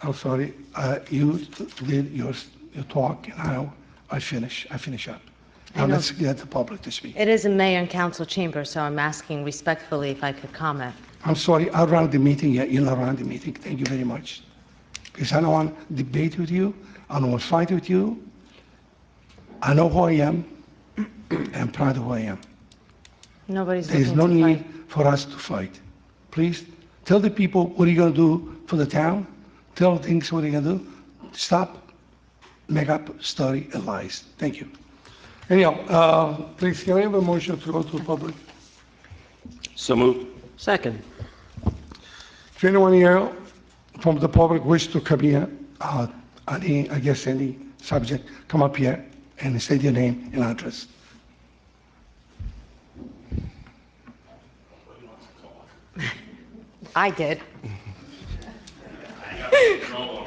Speaker 5: I'm sorry. You did your talk, and now I finish up. Now
Speaker 3: know.
Speaker 5: let's get the public to speak.
Speaker 3: It is a mayor and council chamber, so I'm asking respectfully if I could comment.
Speaker 5: I'm sorry, I ran the meeting, yeah, you're not running the meeting. Thank you very much. Because I don't want to debate with you, I don't want to fight with you. I know who I am, I'm proud of who I am.
Speaker 3: Nobody's
Speaker 5: There is
Speaker 3: looking
Speaker 5: no
Speaker 3: to
Speaker 5: need
Speaker 3: fight.
Speaker 5: for us to fight. Please, tell the people what are you going to do for the town, tell things what are you going to do. Stop, make up story and lies. Thank you. Anyhow, please, can I have a motion to go to the public?
Speaker 4: So moved.
Speaker 2: Second.
Speaker 5: If anyone here from the public wish to come here, any subject, come up here and state your name and address.
Speaker 3: I did.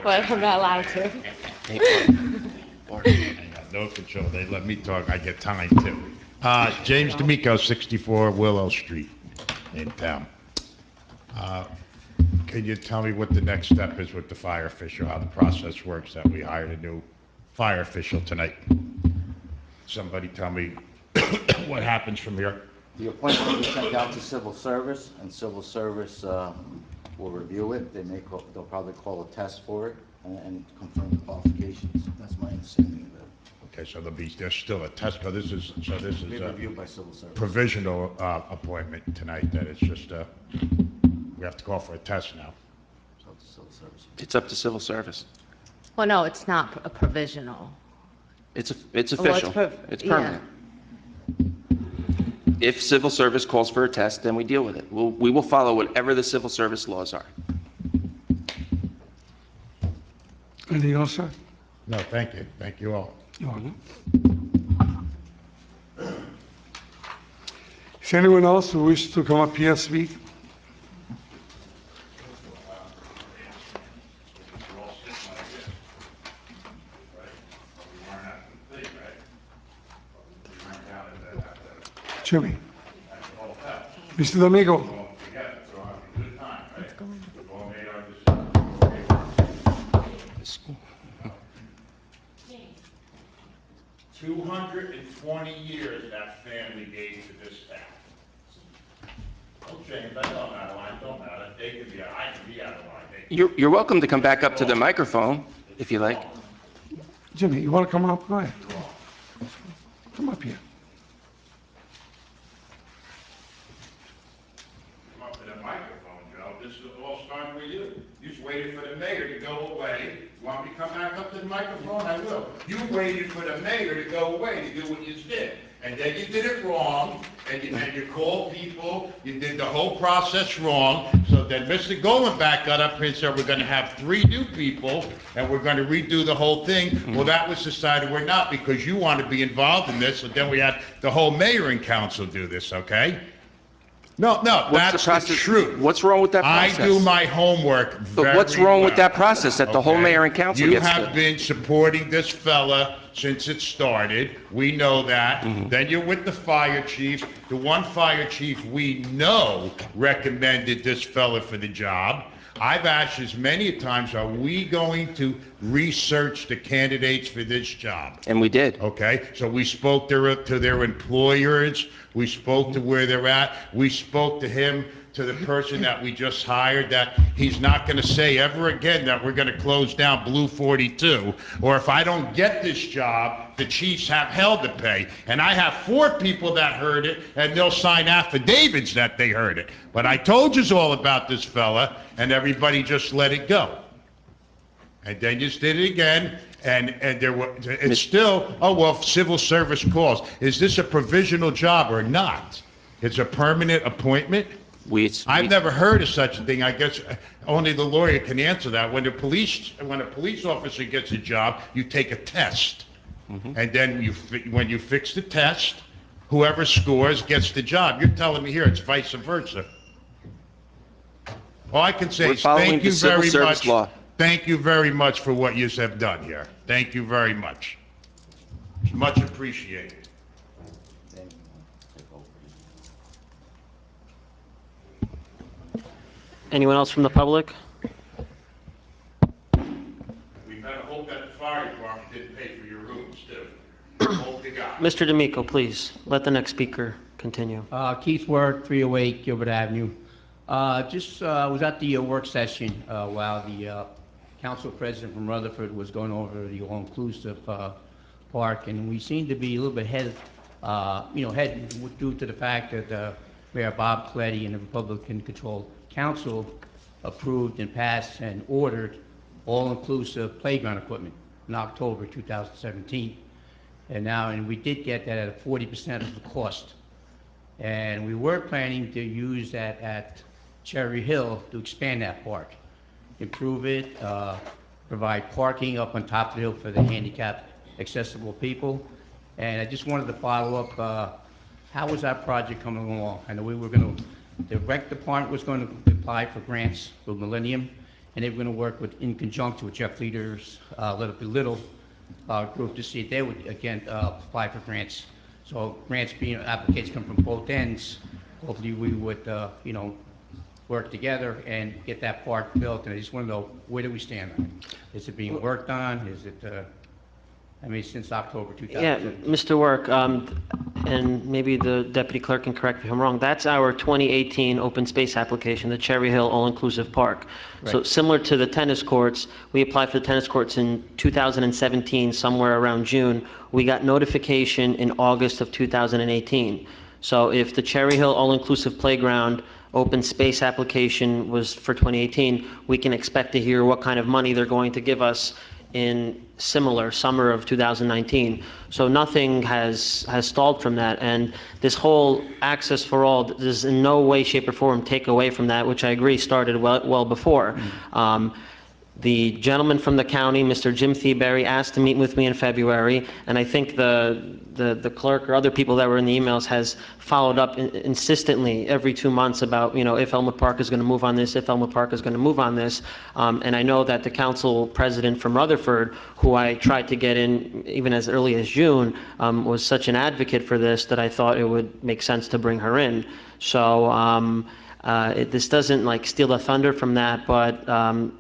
Speaker 3: But I'm not allowed to.
Speaker 9: I got no control. They let me talk. I get time too. James D'Amico, 64 Willow Street in town. Can you tell me what the next step is with the fire official, how the process works, that we hired a new fire official tonight? Somebody tell me what happens from here.
Speaker 10: The appointment will be sent out to civil service, and civil service will review it. They'll probably call a test for it and confirm the qualifications. That's my understanding of it.
Speaker 9: Okay, so there's still a test, this is
Speaker 10: It'll be
Speaker 9: a
Speaker 10: reviewed by civil service.
Speaker 9: provisional appointment tonight, that it's just, we have to call for a test now.
Speaker 10: So it's civil service.
Speaker 4: It's up to civil service.
Speaker 3: Well, no, it's not a provisional.
Speaker 4: It's
Speaker 3: Well, it's
Speaker 4: official.
Speaker 3: per-
Speaker 4: It's
Speaker 3: yeah.
Speaker 4: permanent. If civil service calls for a test, then we deal with it. We will follow whatever the civil service laws are.
Speaker 5: Anything else, sir?
Speaker 9: No, thank you. Thank you all.
Speaker 5: You're welcome. Is anyone else who wishes to come up here speak? Jimmy. Mr. D'Amico.
Speaker 9: 220 years that family gave to this town. Oh, James, I don't know, I don't know. They could be, I can be out of line.
Speaker 4: You're welcome to come back up to the microphone, if you like.
Speaker 5: Jimmy, you want to come up? Go ahead. Come up here.
Speaker 9: Come up to the microphone, Joe. This is all starting with you. You just waited for the mayor to go away. You want me to come back up to the microphone? I will. You waited for the mayor to go away to do what you did. And then you did it wrong, and you called people, you did the whole process wrong, so then Mr. Golenback got up here and said, we're gonna have 3 new people, and we're gonna redo the whole thing. Well, that was decided we're not, because you want to be involved in this, so then we had the whole mayor and council do this, okay? No, that's the truth.
Speaker 4: What's wrong with that process?
Speaker 9: I do my homework very
Speaker 4: But what's wrong with
Speaker 9: well,
Speaker 4: that process, that the whole
Speaker 9: okay?
Speaker 4: mayor and council
Speaker 9: You
Speaker 4: gets
Speaker 9: have
Speaker 4: to?
Speaker 9: been supporting this fella since it started. We know that.
Speaker 4: Mm-hmm.
Speaker 9: Then you're with the fire chief. The one fire chief we know recommended this fella for the job. I've asked as many times, are we going to research the candidates for this job?
Speaker 4: And we did.
Speaker 9: Okay, so we spoke to their employers, we spoke to where they're at, we spoke to him to the person that we just hired that he's not going to say ever again that we're going to close down Blue 42, or if I don't get this job, the chiefs have hell to pay. And I have 4 people that heard it, and they'll sign affidavits that they heard it. But I told you all about this fella, and everybody just let it go. And then you did it again, and there were, it's still, oh, well, civil service calls. Is this a provisional job or not? It's a permanent appointment? I've never heard of such a thing. I guess only the lawyer can answer that. When a police officer gets a job, you take a test. And then when you fix the test, whoever scores gets the job. You're telling me here it's vice versa. All I can say is thank you very much. Thank you very much for what you have done here. Thank you very much. It's much appreciated.
Speaker 2: Anyone else from the public?
Speaker 9: We better hope that the fire department didn't pay for your rooms, too. Hope to God.
Speaker 2: Mr. D'Amico, please, let the next speaker continue.
Speaker 11: Keith Word, 308 Gilbert Avenue. Was at the work session while the council president from Rutherford was going over the all-inclusive park, and we seem to be a little bit head due to the fact that Mayor Bob Coletti and the Republican-controlled council approved and passed and ordered all-inclusive playground equipment in October 2017. And we did get that at 40% of the cost. And we were planning to use that at Cherry Hill to expand that park, improve it, provide parking up on top of the hill for the handicapped accessible people. And I just wanted to follow up, how was that project coming along? I know the rec department was going to apply for grants with Millennium, and they were going to work in conjunction with Jeff Leader's Little group to see if they would, again, apply for grants. So grants being, applications come from both ends. Hopefully we would, work together and get that park built. And I just want to know, where do we stand on it? Is it being worked on? Is it, since October 2017?
Speaker 2: Yeah, Mr. Work, and maybe the deputy clerk can correct me if I'm wrong, that's our 2018 open space application, the Cherry Hill All-Inclusive Park.
Speaker 11: Right.
Speaker 2: So similar to the tennis courts, we applied for the tennis courts in 2017, somewhere around June. We got notification in August of 2018. So if the Cherry Hill All-Inclusive Playground open space application was for 2018, we can expect to hear what kind of money they're going to give us in similar summer of 2019. So nothing has stalled from that, and this whole access for all does in no way, shape, or form take away from that, which I agree started well before. The gentleman from the county, Mr. Jim Thieberry, asked to meet with me in February, and I think the clerk or other people that were in the emails has followed up insistently every 2 months about, if Elmwood Park is going to move on this, if Elmwood Park is going to move on this. And I know that the council president from Rutherford, who I tried to get in even as early as June, was such an advocate for this that I thought it would make sense to bring her in. So this doesn't steal the thunder from that, but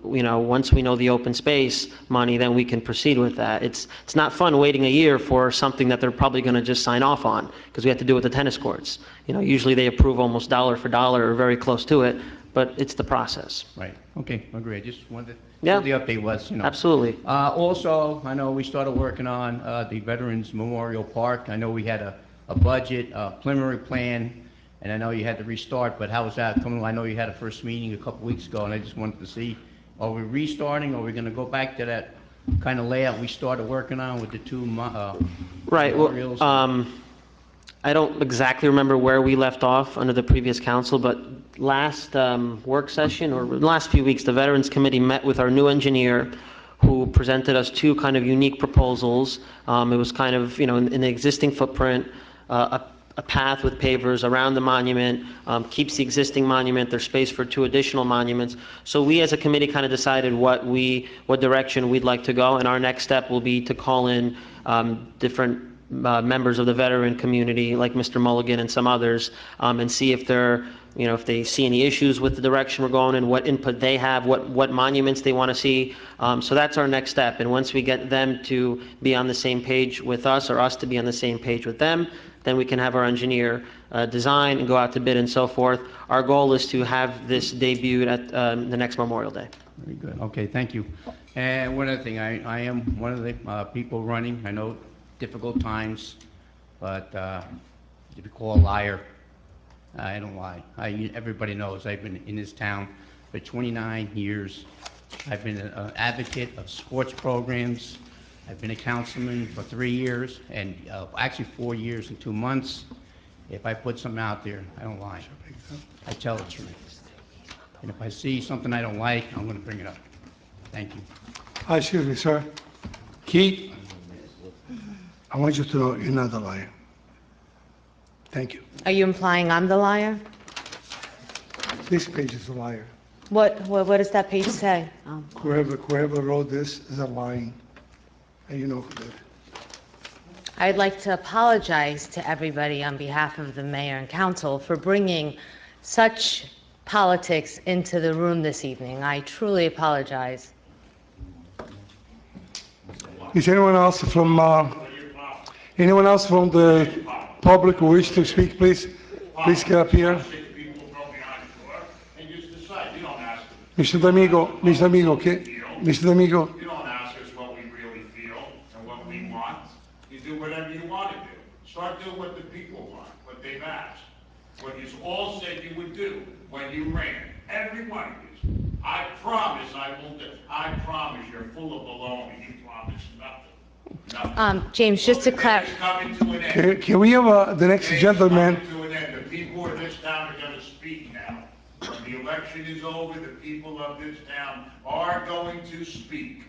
Speaker 2: once we know the open space money, then we can proceed with that. It's not fun waiting a year for something that they're probably going to just sign off on, because we have to do it with the tennis courts. Usually they approve almost dollar for dollar or very close to it, but it's the process.
Speaker 11: Right. Okay, agree. I just wanted to
Speaker 2: Yeah.
Speaker 11: see what the update was.
Speaker 2: Absolutely.
Speaker 11: Also, I know we started working on the Veterans Memorial Park. I know we had a budget, preliminary plan, and I know you had to restart, but how was that coming? I know you had a first meeting a couple weeks ago, and I just wanted to see, are we restarting, or are we going to go back to that kind of layout we started working on with the two
Speaker 2: Right.
Speaker 11: memorials?
Speaker 2: Well, I don't exactly remember where we left off under the previous council, but last work session or last few weeks, the Veterans Committee met with our new engineer, who presented us two kind of unique proposals. It was kind of, in the existing footprint, a path with pavers around the monument, keeps the existing monument, there's space for two additional monuments. So we as a committee kind of decided what direction we'd like to go, and our next step will be to call in different members of the veteran community, like Mr. Mulligan and some others, and see if if they see any issues with the direction we're going in, what input they have, what monuments they want to see. So that's our next step. And once we get them to be on the same page with us, or us to be on the same page with them, then we can have our engineer design and go out to bid and so forth. Our goal is to have this debuted at the next Memorial Day.
Speaker 11: Very good. Okay, thank you. And one other thing, I am one of the people running. I know difficult times, but if you call a liar, I don't lie. Everybody knows I've been in this town for 29 years. I've been an advocate of sports programs. I've been a councilman for 3 years, and actually 4 years and 2 months. If I put something out there, I don't lie. I tell the truth. And if I see something I don't like, I'm going to bring it up. Thank you.
Speaker 5: Excuse me, sir. Keith, I want you to know you're not a liar. Thank you.
Speaker 3: Are you implying I'm the liar?
Speaker 5: This page is a liar.
Speaker 3: What does that page say?
Speaker 5: Whoever wrote this is a lying, and you know who did it.
Speaker 3: I'd like to apologize to everybody on behalf of the mayor and council for bringing such politics into the room this evening. I truly apologize.
Speaker 5: Is anyone else from the public who wish to speak, please? Please get up here. Mr. D'Amico, Mr. D'Amico,
Speaker 9: You don't ask us what we really feel and what we want. You do whatever you want to do. Start doing what the people want, what they've asked. What you all said you would do when you ran. Every one of you. I promise I will do. I promise you're full of baloney. You promise nothing. Nothing.
Speaker 3: James, just to
Speaker 9: It's
Speaker 3: clarify,
Speaker 9: coming to an end.
Speaker 5: can we have the next
Speaker 9: It's
Speaker 5: gentleman?
Speaker 9: coming to an end. The people of this town are going to speak now. When the election is over, the people of this town are going to speak.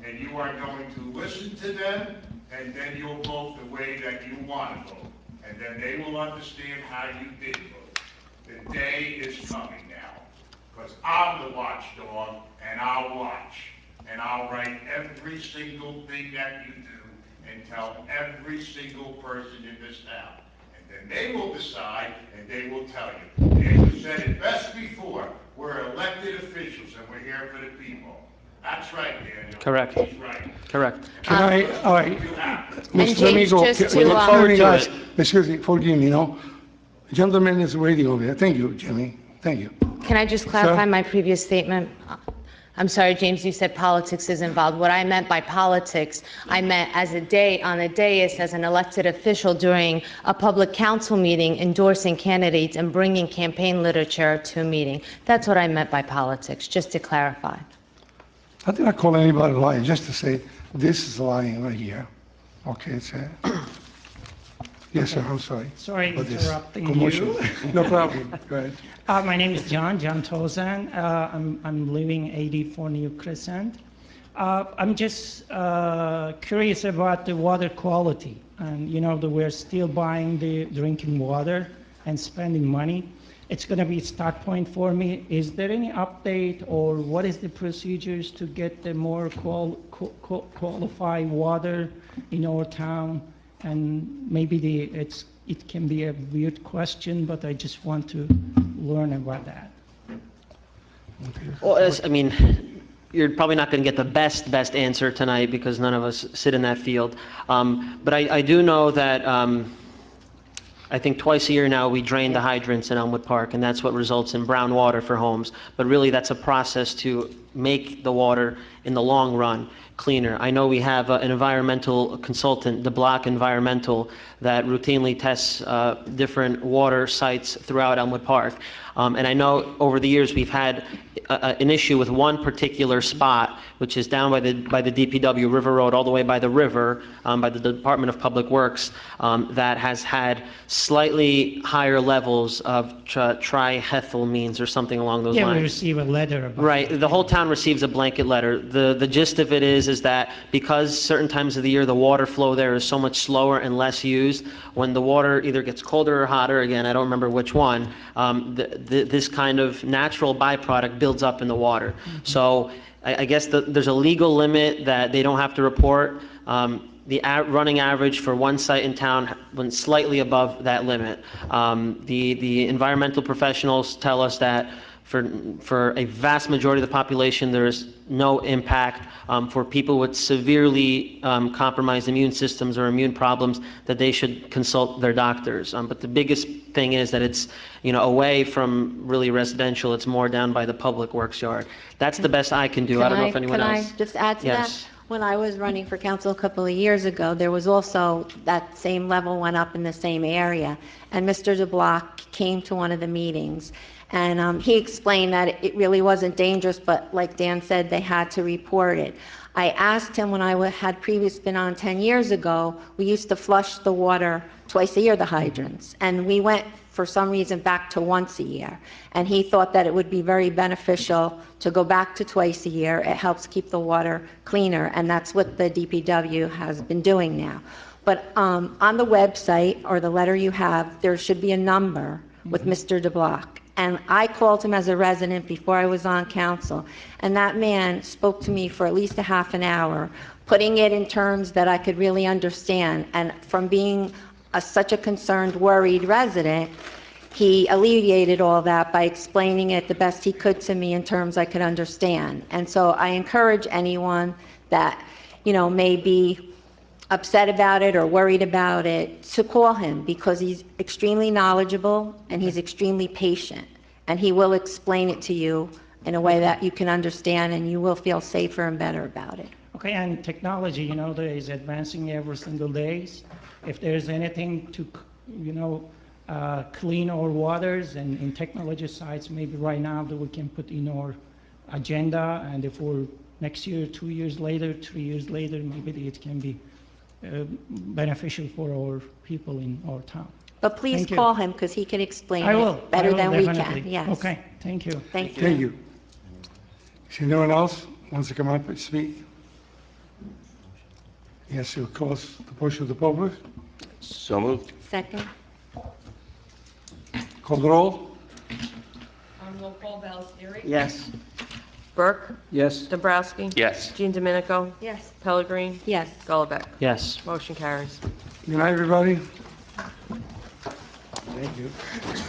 Speaker 9: And you are going to listen to them, and then you'll vote the way that you want to vote. And then they will understand how you did vote. The day is coming now. Because I'm the watchdog, and I'll watch. And I'll write every single thing that you do, and tell every single person in this town. And then they will decide, and they will tell you. Daniel said it best before, we're elected officials, and we're here for the people. That's right, Daniel.
Speaker 2: Correct.
Speaker 9: He's right.
Speaker 2: Correct.
Speaker 5: Can I, all right,
Speaker 9: You have it.
Speaker 5: Mr.
Speaker 3: James,
Speaker 5: D'Amico,
Speaker 3: just to,
Speaker 5: excuse me,
Speaker 2: forward
Speaker 5: guys,
Speaker 2: to
Speaker 5: excuse me, forgive me, no? Gentleman is waiting over there. Thank you, Jimmy. Thank you.
Speaker 3: can I just clarify
Speaker 5: Sir?
Speaker 3: my previous statement? I'm sorry, James, you said politics is involved. What I meant by politics, I meant on a dais as an elected official during a public council meeting endorsing candidates and bringing campaign literature to a meeting. That's what I meant by politics, just to clarify.
Speaker 5: I did not call anybody lying, just to say, this is lying right here. Okay, it's yes, sir, I'm sorry.
Speaker 12: Sorry
Speaker 5: for this
Speaker 12: interrupting
Speaker 5: commotion.
Speaker 12: you.
Speaker 5: No problem, go ahead.
Speaker 12: My name is John Tozan. I'm living 84 New Crescent. I'm just curious about the water quality. And you know that we're still buying the drinking water and spending money. It's going to be a start point for me. Is there any update or what is the procedures to get the more qualified water in our town? And maybe it can be a weird question, but I just want to learn about that.
Speaker 2: Well, I mean, you're probably not going to get the best answer tonight because none of us sit in that field. But I do know that I think twice a year now we drain the hydrants in Elmwood Park, and that's what results in brown water for homes. But really, that's a process to make the water in the long run cleaner. I know we have an environmental consultant, DeBlock Environmental, that routinely tests different water sites throughout Elmwood Park. And I know over the years we've had an issue with one particular spot, which is down by the DPW River Road, all the way by the river, by the Department of Public Works, that has had slightly higher levels of triethylamines or something along those
Speaker 12: Yeah,
Speaker 2: lines.
Speaker 12: we receive a letter about
Speaker 2: Right, the whole town receives a blanket letter. The gist of it is that because certain times of the year the water flow there is so much slower and less used, when the water either gets colder or hotter, again, I don't remember which one, this kind of natural byproduct builds up in the water.
Speaker 12: Mm-hmm.
Speaker 2: So I guess there's a legal limit that they don't have to report. The running average for one site in town went slightly above that limit. The environmental professionals tell us that For a vast majority of the population, there is no impact. For people with severely compromised immune systems or immune problems, that they should consult their doctors. But the biggest thing is that it's, away from really residential, it's more down by the public works yard. That's the best I can do. I don't know if anyone else.
Speaker 8: Can I just add to that?
Speaker 2: Yes.
Speaker 8: When I was running for council a couple of years ago, there was also, that same level went up in the same area. And Mr. DeBlock came to one of the meetings, and he explained that it really wasn't dangerous, but like Dan said, they had to report it. I asked him when I had previously been on 10 years ago, we used to flush the water twice a year, the hydrants, and we went for some reason back to once a year. And he thought that it would be very beneficial to go back to twice a year. It helps keep the water cleaner, and that's what the DPW has been doing now. But on the website or the letter you have, there should be a number with Mr. DeBlock. And I called him as a resident before I was on council, and that man spoke to me for at least a half an hour, putting it in terms that I could really understand. And from being such a concerned, worried resident, he alleviated all that by explaining it the best he could to me in terms I could understand. And so I encourage anyone that, may be upset about it or worried about it to call him, because he's extremely knowledgeable and he's extremely patient, and he will explain it to you in a way that you can understand, and you will feel safer and better about it.
Speaker 12: Okay, and technology, there is advancing every single day. If there's anything to, clean our waters and in technology sites, maybe right now that we can put in our agenda, and if we're next year, 2 years later, 3 years later, maybe it can be beneficial for our people in our town.
Speaker 8: But please
Speaker 12: Thank you.
Speaker 8: call him, because he can explain
Speaker 12: I will.
Speaker 8: it better
Speaker 12: I will,
Speaker 8: than we
Speaker 12: definitely.
Speaker 8: can. Yes.
Speaker 12: Okay, thank you.
Speaker 8: Thank you.
Speaker 5: Thank you. Is anyone else wants to come up and speak? Yes, you'll close the portion of the public.
Speaker 4: So moved.
Speaker 8: Second?
Speaker 5: Call the roll.
Speaker 1: Roll call, Valesteric.
Speaker 7: Yes.
Speaker 1: Burke.
Speaker 6: Yes?
Speaker 1: Dombrowski.
Speaker 4: Yes.
Speaker 1: Jean Domenico.
Speaker 8: Yes.
Speaker 1: Pellegrini.
Speaker 8: Yes.
Speaker 1: Gullivec.
Speaker 2: Yes.
Speaker 1: Motion carries.
Speaker 5: Good night, everybody. Thank you.